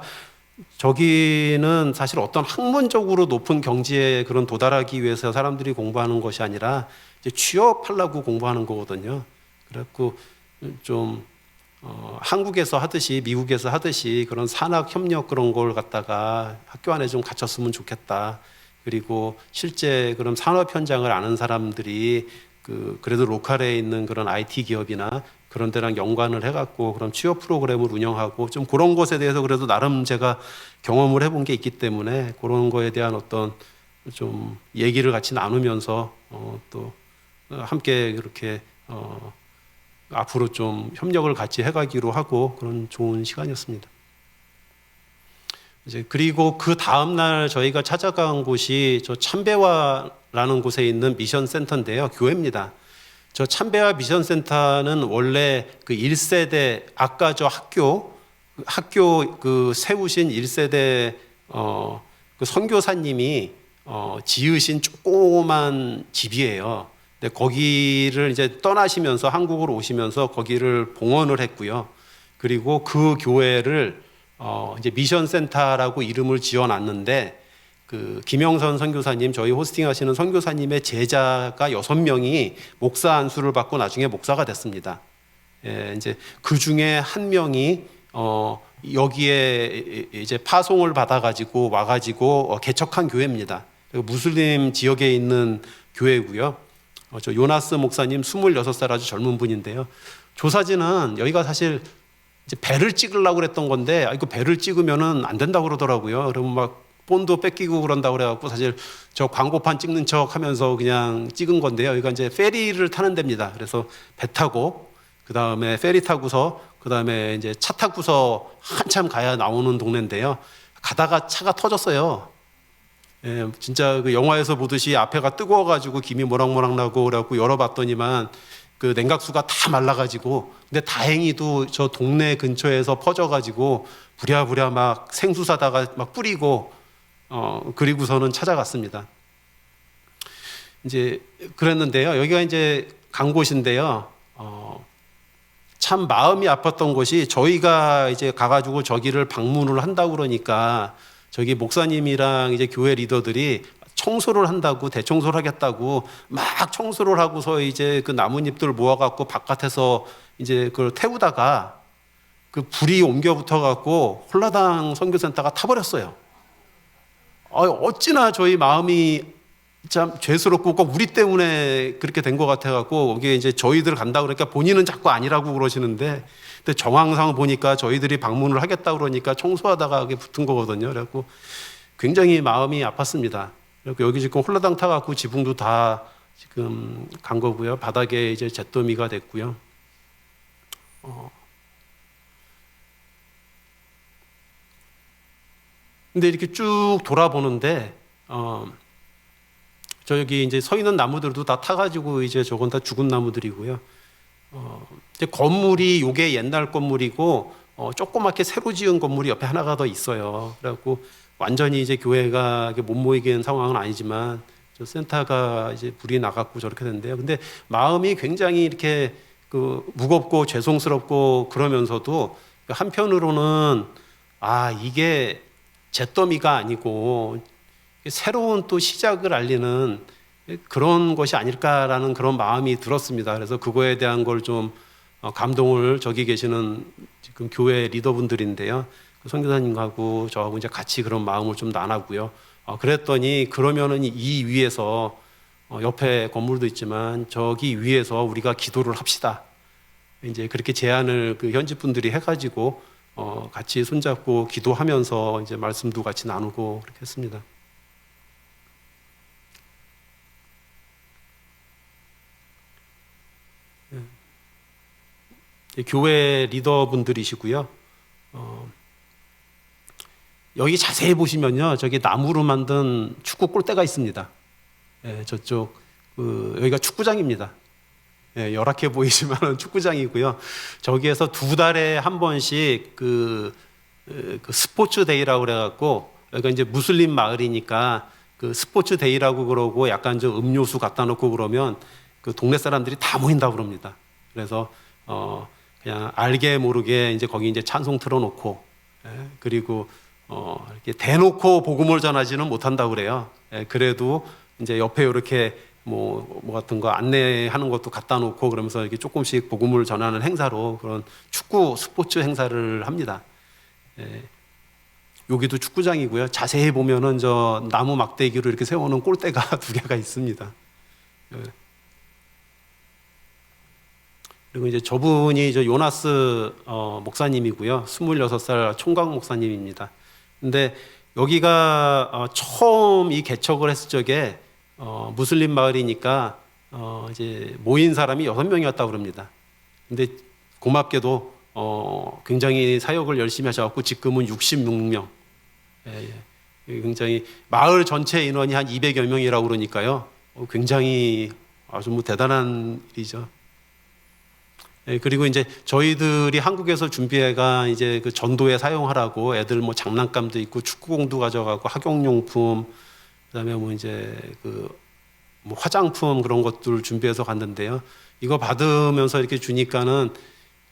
저기는 사실 어떤 학문적으로 높은 경지에 그런 도달하기 위해서 사람들이 공부하는 것이 아니라 이제 취업하려고 공부하는 거거든요. 그래갖고 좀 한국에서 하듯이 미국에서 하듯이 그런 산학 협력 그런 걸 갖다가 학교 안에 좀 갖췄으면 좋겠다. 그리고 실제 그런 산업 현장을 아는 사람들이 그래도 로컬에 있는 그런 IT 기업이나 그런 데랑 연관을 해갖고 그런 취업 프로그램을 운영하고 좀 그런 것에 대해서 그래도 나름 제가 경험을 해본 게 있기 때문에 그런 거에 대한 어떤 좀 얘기를 같이 나누면서 또 함께 그렇게 앞으로 좀 협력을 같이 해가기로 하고 그런 좋은 시간이었습니다. 이제 그리고 그 다음 날 저희가 찾아간 곳이 저 참배와라는 곳에 있는 미션 센터인데요, 교회입니다. 저 참배와 미션 센터는 원래 그 1세대 아까 저 학교 그 세우신 1세대 그 선교사님이 지으신 조그만 집이에요. 근데 거기를 이제 떠나시면서 한국으로 오시면서 거기를 봉헌을 했고요. 그리고 그 교회를 이제 미션 센터라고 이름을 지어놨는데 그 김영선 선교사님, 저희 호스팅하시는 선교사님의 제자가 6명이 목사 안수를 받고 나중에 목사가 됐습니다. 이제 그 중에 한 명이 여기에 이제 파송을 받아가지고 와가지고 개척한 교회입니다. 무슬림 지역에 있는 교회고요. 저 요나스 목사님 26살 아주 젊은 분인데요. 조사진은 여기가 사실 이제 배를 찍으려고 그랬던 건데, 이거 배를 찍으면은 안 된다고 그러더라고요. 그러면 막 본도 뺏기고 그런다고 그래갖고 사실 저 광고판 찍는 척 하면서 그냥 찍은 건데요. 여기가 이제 페리를 타는 데입니다. 그래서 배 타고, 그 다음에 페리 타고서, 그 다음에 이제 차 타고서 한참 가야 나오는 동네인데요. 가다가 차가 터졌어요. 진짜 그 영화에서 보듯이 앞에가 뜨거워가지고 김이 모락모락 나고 그래갖고 열어봤더니만 그 냉각수가 다 말라가지고, 근데 다행히도 저 동네 근처에서 퍼져가지고 부랴부랴 막 생수 사다가 막 뿌리고 그리고서는 찾아갔습니다. 이제 그랬는데요. 여기가 이제 간 곳인데요. 참 마음이 아팠던 것이, 저희가 이제 가가지고 저기를 방문을 한다고 그러니까 저기 목사님이랑 이제 교회 리더들이 청소를 한다고, 대청소를 하겠다고 막 청소를 하고서 이제 그 나뭇잎들 모아갖고 바깥에서 이제 그걸 태우다가 그 불이 옮겨 붙어갖고 홀라당 선교센터가 타버렸어요. 어찌나 저희 마음이 참 죄스럽고 꼭 우리 때문에 그렇게 된 것 같아갖고, 거기에 이제 저희들 간다 그러니까 본인은 자꾸 아니라고 그러시는데, 근데 정황상 보니까 저희들이 방문을 하겠다 그러니까 청소하다가 그게 붙은 거거든요. 그래갖고 굉장히 마음이 아팠습니다. 그리고 여기 지금 홀라당 타갖고 지붕도 다 지금 간 거고요. 바닥에 이제 잿더미가 됐고요. 근데 이렇게 쭉 돌아보는데, 저기 이제 서 있는 나무들도 다 타가지고 이제 저건 다 죽은 나무들이고요. 이제 건물이 요게 옛날 건물이고, 조그맣게 새로 지은 건물이 옆에 하나가 더 있어요. 그래갖고 완전히 이제 교회가 못 모이게 상황은 아니지만, 저 센터가 이제 불이 나갔고 저렇게 됐는데요. 근데 마음이 굉장히 이렇게 그 무겁고 죄송스럽고 그러면서도 한편으로는 이게 잿더미가 아니고 새로운 또 시작을 알리는 그런 것이 아닐까라는 그런 마음이 들었습니다. 그래서 그거에 대한 걸 좀 감동을, 저기 계시는 지금 교회 리더분들인데요, 선교사님하고 저하고 이제 같이 그런 마음을 좀 나눴고요. 그랬더니 그러면은 이 위에서 옆에 건물도 있지만 저기 위에서 우리가 기도를 합시다. 이제 그렇게 제안을 그 현지 분들이 해가지고 같이 손잡고 기도하면서 이제 말씀도 같이 나누고 그렇게 했습니다. 교회 리더분들이시고요. 여기 자세히 보시면요, 저기 나무로 만든 축구 골대가 있습니다. 저쪽 여기가 축구장입니다. 열악해 보이지만 축구장이고요. 저기에서 2달에 한 번씩 그 스포츠 데이라고 그래갖고, 여기가 이제 무슬림 마을이니까 그 스포츠 데이라고 그러고 약간 좀 음료수 갖다 놓고 그러면 그 동네 사람들이 다 모인다고 그럽니다. 그래서 그냥 알게 모르게 이제 거기 이제 찬송 틀어놓고, 그리고 이렇게 대놓고 복음을 전하지는 못한다고 그래요. 그래도 이제 옆에 이렇게 뭐 같은 거 안내하는 것도 갖다 놓고 그러면서 이렇게 조금씩 복음을 전하는 행사로 그런 축구 스포츠 행사를 합니다. 여기도 축구장이고요. 자세히 보면은 저 나무 막대기로 이렇게 세우는 골대가 2개가 있습니다. 그리고 이제 저분이 저 요나스 목사님이고요. 26살 총각 목사님입니다. 근데 여기가 처음 이 개척을 했을 적에 무슬림 마을이니까 이제 모인 사람이 6명이었다고 그럽니다. 근데 고맙게도 굉장히 사역을 열심히 하셔갖고 지금은 66명. 굉장히 마을 전체 인원이 한 200여 명이라고 그러니까요. 굉장히 아주 뭐 대단한 일이죠. 그리고 이제 저희들이 한국에서 준비해가 이제 그 전도에 사용하라고 애들 뭐 장난감도 있고 축구공도 가져가고 학용용품, 그다음에 뭐 이제 그 뭐 화장품 그런 것들 준비해서 갔는데요. 이거 받으면서 이렇게 주니까는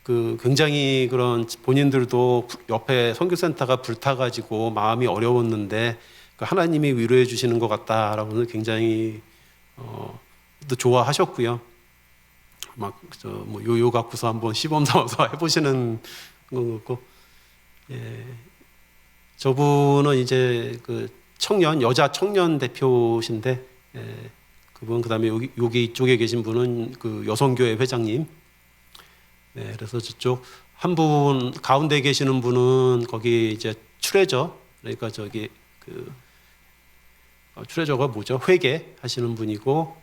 그 굉장히 그런 본인들도 옆에 선교센터가 불타가지고 마음이 어려웠는데 그 하나님이 위로해 주시는 것 같다라고는 굉장히 또 좋아하셨고요. 막 저 뭐 요요 갖고서 한번 시범 삼아서 해보시는 거고, 저분은 이제 그 청년 여자 청년 대표신데, 그분 그다음에 여기 이쪽에 계신 분은 그 여성교회 회장님. 그래서 저쪽 한 분 가운데 계시는 분은 거기 이제 추레저, 그러니까 저기 그 추레저가 뭐죠? 회계 하시는 분이고,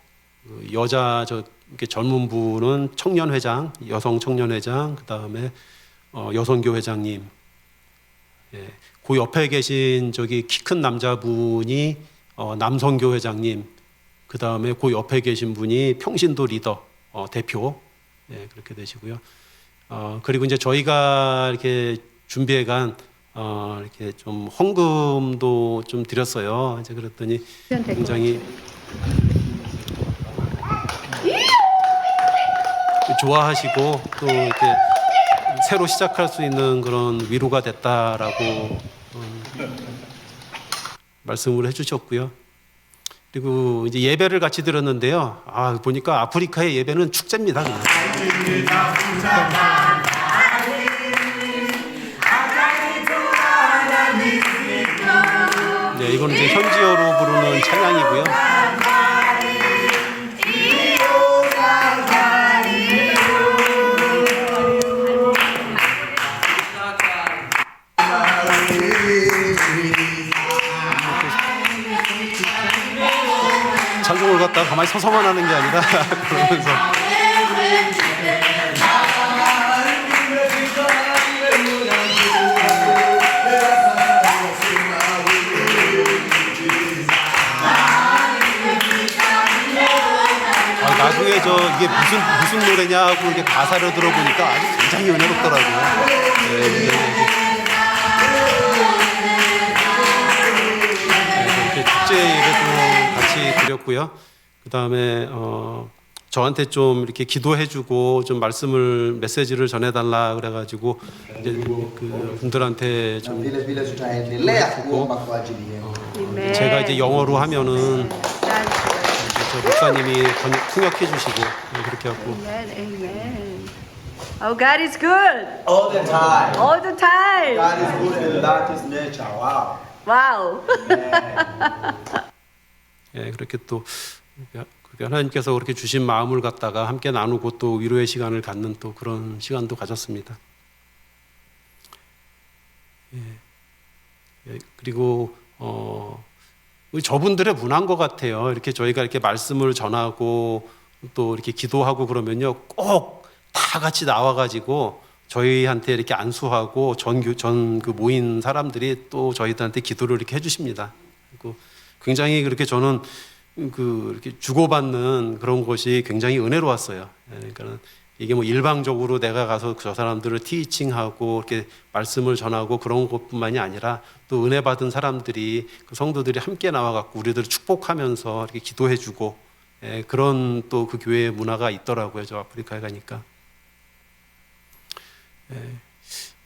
그 여자 저 이렇게 젊은 분은 청년 회장, 여성 청년 회장, 그 다음에 여성교 회장님. 그 옆에 계신 저기 키 큰 남자분이 남성교 회장님. 그 다음에 그 옆에 계신 분이 평신도 리더 대표. 예, 그렇게 되시고요. 그리고 이제 저희가 이렇게 준비해간 이렇게 좀 헌금도 좀 드렸어요. 이제 그랬더니 굉장히 좋아하시고 또 이렇게 새로 시작할 수 있는 그런 위로가 됐다라고 말씀을 해주셨고요. 그리고 이제 예배를 같이 드렸는데요. 보니까 아프리카의 예배는 축제입니다. 그냥. 네, 이거는 이제 현지어로 부르는 찬양이고요. 찬송을 갖다가 가만히 서서만 하는 게 아니라 그러면서 나중에 이게 무슨 노래냐 하고 이렇게 가사를 들어보니까 아주 굉장히 은혜롭더라고요. 네, 이렇게 축제 예배도 같이 드렸고요. 그 다음에 저한테 좀 이렇게 기도해주고 좀 메시지를 전해달라 그래가지고 이제 그 분들한테 좀 해주고 제가 이제 영어로 하면은 저 목사님이 통역해 주시고 그렇게 하고. Amen. Oh, God is good. All the time. All the time. God is good and that is nature. Wow. Wow. 예, 그렇게 또 하나님께서 그렇게 주신 마음을 갖다가 함께 나누고 또 위로의 시간을 갖는 또 그런 시간도 가졌습니다. 예, 그리고 저분들의 문화인 것 같아요. 이렇게 저희가 이렇게 말씀을 전하고 또 이렇게 기도하고 그러면요, 꼭 다 같이 나와가지고 저희한테 이렇게 안수하고 그 모인 사람들이 또 저희들한테 기도를 이렇게 해주십니다. 그리고 굉장히 그렇게 저는 이렇게 주고받는 그런 것이 굉장히 은혜로웠어요. 그러니까 이게 뭐 일방적으로 내가 가서 저 사람들을 티칭하고 이렇게 말씀을 전하고 그런 것뿐만이 아니라 또 은혜 받은 사람들이 그 성도들이 함께 나와갖고 우리들을 축복하면서 이렇게 기도해주고 그런 또 그 교회의 문화가 있더라고요. 저 아프리카에 가니까.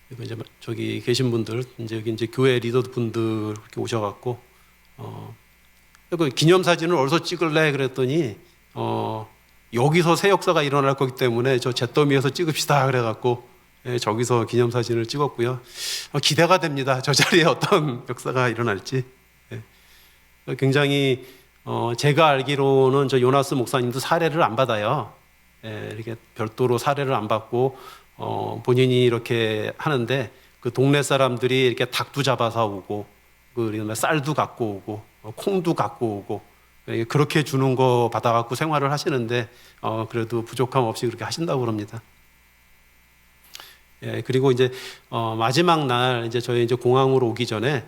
그리고 이제 저기 계신 분들 여기 이제 교회 리더분들 이렇게 오셔갖고 그 기념사진을 어디서 찍을래 그랬더니 여기서 새 역사가 일어날 거기 때문에 저 잿더미에서 찍읍시다 그래갖고 저기서 기념사진을 찍었고요. 기대가 됩니다. 저 자리에 어떤 역사가 일어날지. 굉장히 제가 알기로는 저 요나스 목사님도 사례를 안 받아요. 이렇게 별도로 사례를 안 받고 본인이 이렇게 하는데 그 동네 사람들이 이렇게 닭도 잡아서 오고 그다음에 쌀도 갖고 오고 콩도 갖고 오고 그렇게 주는 거 받아갖고 생활을 하시는데 그래도 부족함 없이 그렇게 하신다고 그럽니다. 그리고 이제 마지막 날 이제 저희 이제 공항으로 오기 전에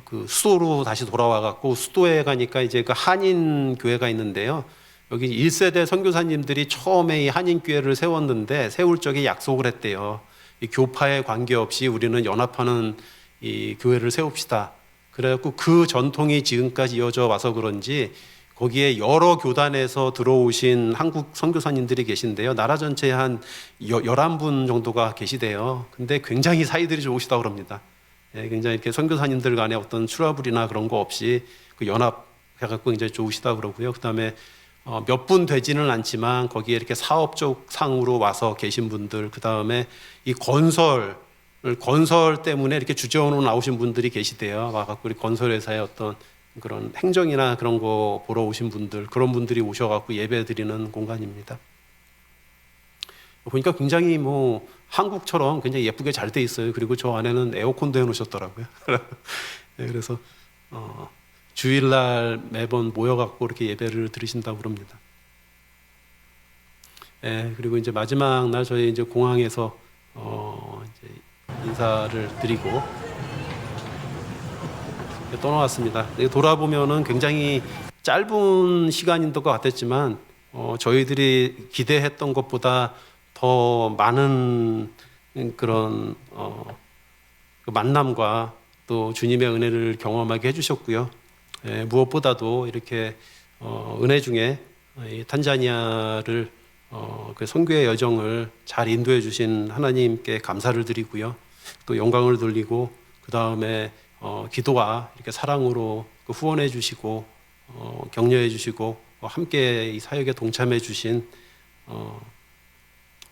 그 수도로 다시 돌아와갖고 수도에 가니까 이제 그 한인 교회가 있는데요. 여기 1세대 선교사님들이 처음에 이 한인 교회를 세웠는데 세울 적에 약속을 했대요. 이 교파에 관계없이 우리는 연합하는 이 교회를 세웁시다. 그래갖고 그 전통이 지금까지 이어져 와서 그런지 거기에 여러 교단에서 들어오신 한국 선교사님들이 계신데요. 나라 전체에 한 11분 정도가 계시대요. 근데 굉장히 사이들이 좋으시다고 그럽니다. 굉장히 이렇게 선교사님들 간에 어떤 트러블이나 그런 거 없이 그 연합해갖고 굉장히 좋으시다고 그러고요. 그 다음에 몇 분 되지는 않지만 거기에 이렇게 사업적 상으로 와서 계신 분들, 그 다음에 이 건설 때문에 이렇게 주재원으로 나오신 분들이 계시대요. 와갖고 우리 건설회사의 어떤 그런 행정이나 그런 거 보러 오신 분들, 그런 분들이 오셔갖고 예배 드리는 공간입니다. 보니까 굉장히 뭐 한국처럼 굉장히 예쁘게 잘 돼 있어요. 그리고 저 안에는 에어컨도 해놓으셨더라고요. 그래서 주일날 매번 모여갖고 이렇게 예배를 드리신다고 그럽니다. 그리고 이제 마지막 날 저희 이제 공항에서 이제 인사를 드리고 떠나왔습니다. 돌아보면은 굉장히 짧은 시간인 것 같았지만 저희들이 기대했던 것보다 더 많은 그런 그 만남과 또 주님의 은혜를 경험하게 해주셨고요. 무엇보다도 이렇게 은혜 중에 이 탄자니아를 그 선교의 여정을 잘 인도해 주신 하나님께 감사를 드리고요. 또 영광을 돌리고 그 다음에 기도와 이렇게 사랑으로 그 후원해 주시고 격려해 주시고 함께 이 사역에 동참해 주신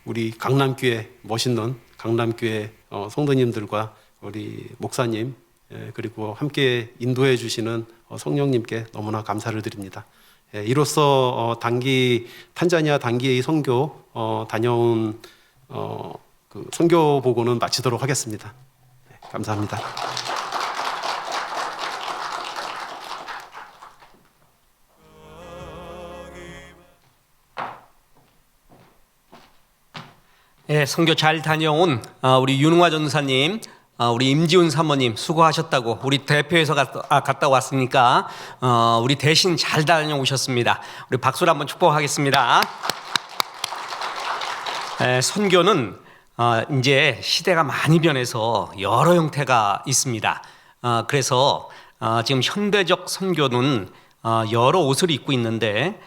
우리 강남교회 멋있는 강남교회 성도님들과 우리 목사님 그리고 함께 인도해 주시는 성령님께 너무나 감사를 드립니다. 이로써 탄자니아 단기 선교 다녀온 그 선교 보고는 마치도록 하겠습니다. 감사합니다. 선교 잘 다녀온 우리 윤웅화 전사님, 우리 임지훈 사모님 수고하셨다고 우리 대표에서 갔다 왔으니까 우리 대신 잘 다녀오셨습니다. 우리 박수로 한번 축복하겠습니다. 선교는 이제 시대가 많이 변해서 여러 형태가 있습니다. 그래서 지금 현대적 선교는 여러 옷을 입고 있는데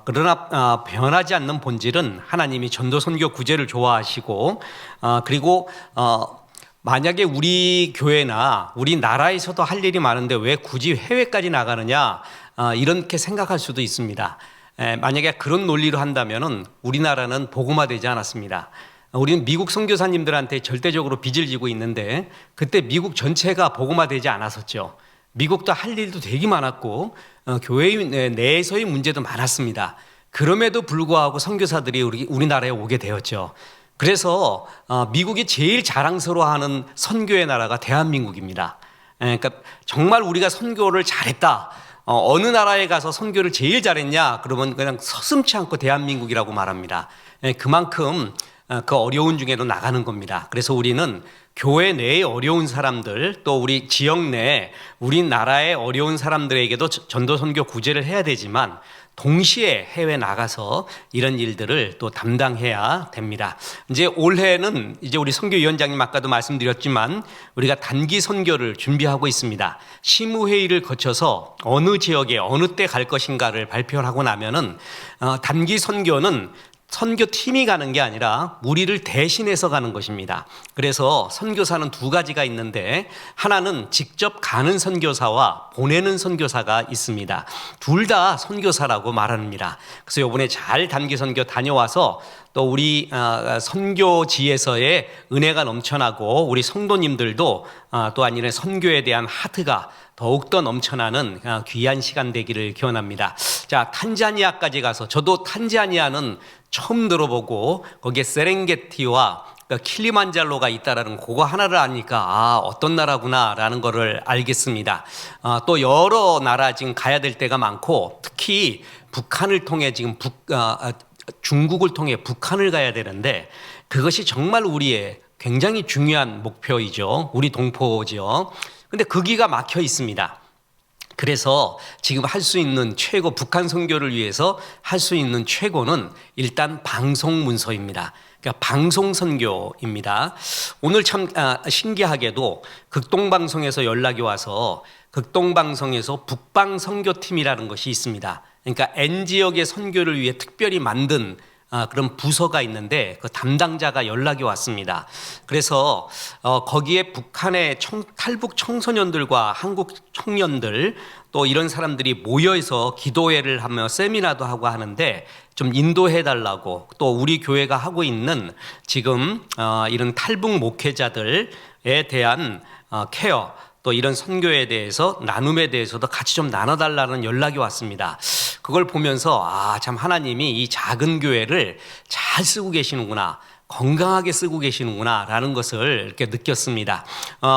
그러나 변하지 않는 본질은 하나님이 전도 선교 구제를 좋아하시고 그리고 만약에 우리 교회나 우리 나라에서도 할 일이 많은데 왜 굳이 해외까지 나가느냐 이렇게 생각할 수도 있습니다. 만약에 그런 논리로 한다면은 우리나라는 복음화되지 않았습니다. 우리는 미국 선교사님들한테 절대적으로 빚을 지고 있는데 그때 미국 전체가 복음화되지 않았었죠. 미국도 할 일도 되게 많았고 교회 내에서의 문제도 많았습니다. 그럼에도 불구하고 선교사들이 우리나라에 오게 되었죠. 그래서 미국이 제일 자랑스러워하는 선교의 나라가 대한민국입니다. 그러니까 정말 우리가 선교를 잘했다. 어느 나라에 가서 선교를 제일 잘했냐? 그러면 그냥 서슴지 않고 대한민국이라고 말합니다. 그만큼 그 어려운 중에도 나가는 겁니다. 그래서 우리는 교회 내에 어려운 사람들 또 우리 지역 내에 우리나라의 어려운 사람들에게도 전도 선교 구제를 해야 되지만 동시에 해외 나가서 이런 일들을 또 담당해야 됩니다. 이제 올해는 이제 우리 선교위원장님 아까도 말씀드렸지만 우리가 단기 선교를 준비하고 있습니다. 시무회의를 거쳐서 어느 지역에 어느 때 갈 것인가를 발표를 하고 나면은 단기 선교는 선교팀이 가는 게 아니라 우리를 대신해서 가는 것입니다. 그래서 선교사는 두 가지가 있는데 하나는 직접 가는 선교사와 보내는 선교사가 있습니다. 둘 다 선교사라고 말합니다. 그래서 이번에 잘 단기 선교 다녀와서 또 우리 선교지에서의 은혜가 넘쳐나고 우리 성도님들도 또한 이런 선교에 대한 하트가 더욱더 넘쳐나는 귀한 시간 되기를 기원합니다. 자, 탄자니아까지 가서 저도 탄자니아는 처음 들어보고 거기에 세렝게티와 킬리만자로가 있다라는 그거 하나를 아니까 어떤 나라구나라는 거를 알겠습니다. 또 여러 나라 지금 가야 될 때가 많고 특히 북한을 통해 지금 중국을 통해 북한을 가야 되는데 그것이 정말 우리의 굉장히 중요한 목표이죠. 우리 동포죠. 근데 거기가 막혀 있습니다. 그래서 지금 할 수 있는 최고 북한 선교를 위해서 할 수 있는 최고는 일단 방송 문서입니다. 그러니까 방송 선교입니다. 오늘 참 신기하게도 극동방송에서 연락이 와서 극동방송에서 북방 선교팀이라는 것이 있습니다. 그러니까 N지역의 선교를 위해 특별히 만든 그런 부서가 있는데 그 담당자가 연락이 왔습니다. 그래서 거기에 북한의 탈북 청소년들과 한국 청년들 또 이런 사람들이 모여서 기도회를 하며 세미나도 하고 하는데 좀 인도해 달라고 또 우리 교회가 하고 있는 지금 이런 탈북 목회자들에 대한 케어 또 이런 선교에 대해서 나눔에 대해서도 같이 좀 나눠달라는 연락이 왔습니다. 그걸 보면서 참 하나님이 이 작은 교회를 잘 쓰고 계시는구나, 건강하게 쓰고 계시는구나라는 것을 이렇게 느꼈습니다.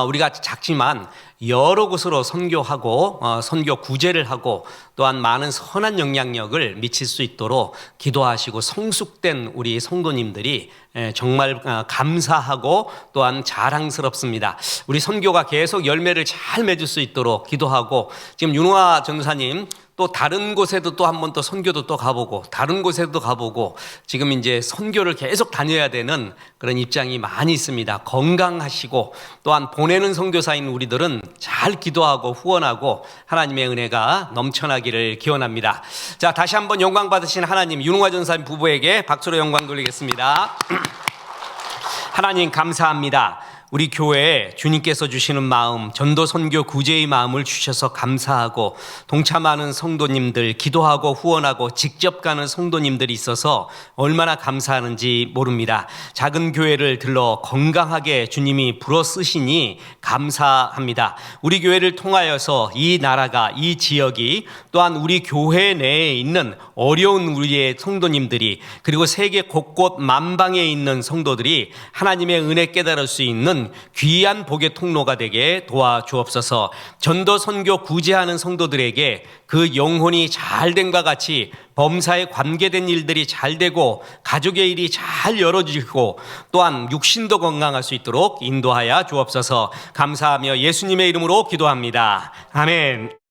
우리가 작지만 여러 곳으로 선교하고 선교 구제를 하고 또한 많은 선한 영향력을 미칠 수 있도록 기도하시고 성숙된 우리 성도님들이 정말 감사하고 또한 자랑스럽습니다. 우리 선교가 계속 열매를 잘 맺을 수 있도록 기도하고, 지금 윤화 전사님 또 다른 곳에도 또 한 번 또 선교도 또 가보고 다른 곳에도 가보고 지금 이제 선교를 계속 다녀야 되는 그런 입장이 많이 있습니다. 건강하시고 또한 보내는 선교사인 우리들은 잘 기도하고 후원하고 하나님의 은혜가 넘쳐나기를 기원합니다. 자, 다시 한번 영광 받으신 하나님, 윤화 전사님 부부에게 박수로 영광 돌리겠습니다. 하나님 감사합니다. 우리 교회에 주님께서 주시는 마음, 전도 선교 구제의 마음을 주셔서 감사하고, 동참하는 성도님들, 기도하고 후원하고 직접 가는 성도님들이 있어서 얼마나 감사하는지 모릅니다. 작은 교회를 들러 건강하게 주님이 불어 쓰시니 감사합니다. 우리 교회를 통하여서 이 나라가, 이 지역이, 또한 우리 교회 내에 있는 어려운 우리의 성도님들이, 그리고 세계 곳곳 만방에 있는 성도들이 하나님의 은혜 깨달을 수 있는 귀한 복의 통로가 되게 도와주옵소서. 전도 선교 구제하는 성도들에게 그 영혼이 잘됨과 같이 범사에 관계된 일들이 잘 되고 가족의 일이 잘 열어지고 또한 육신도 건강할 수 있도록 인도하여 주옵소서. 감사하며 예수님의 이름으로 기도합니다. 아멘.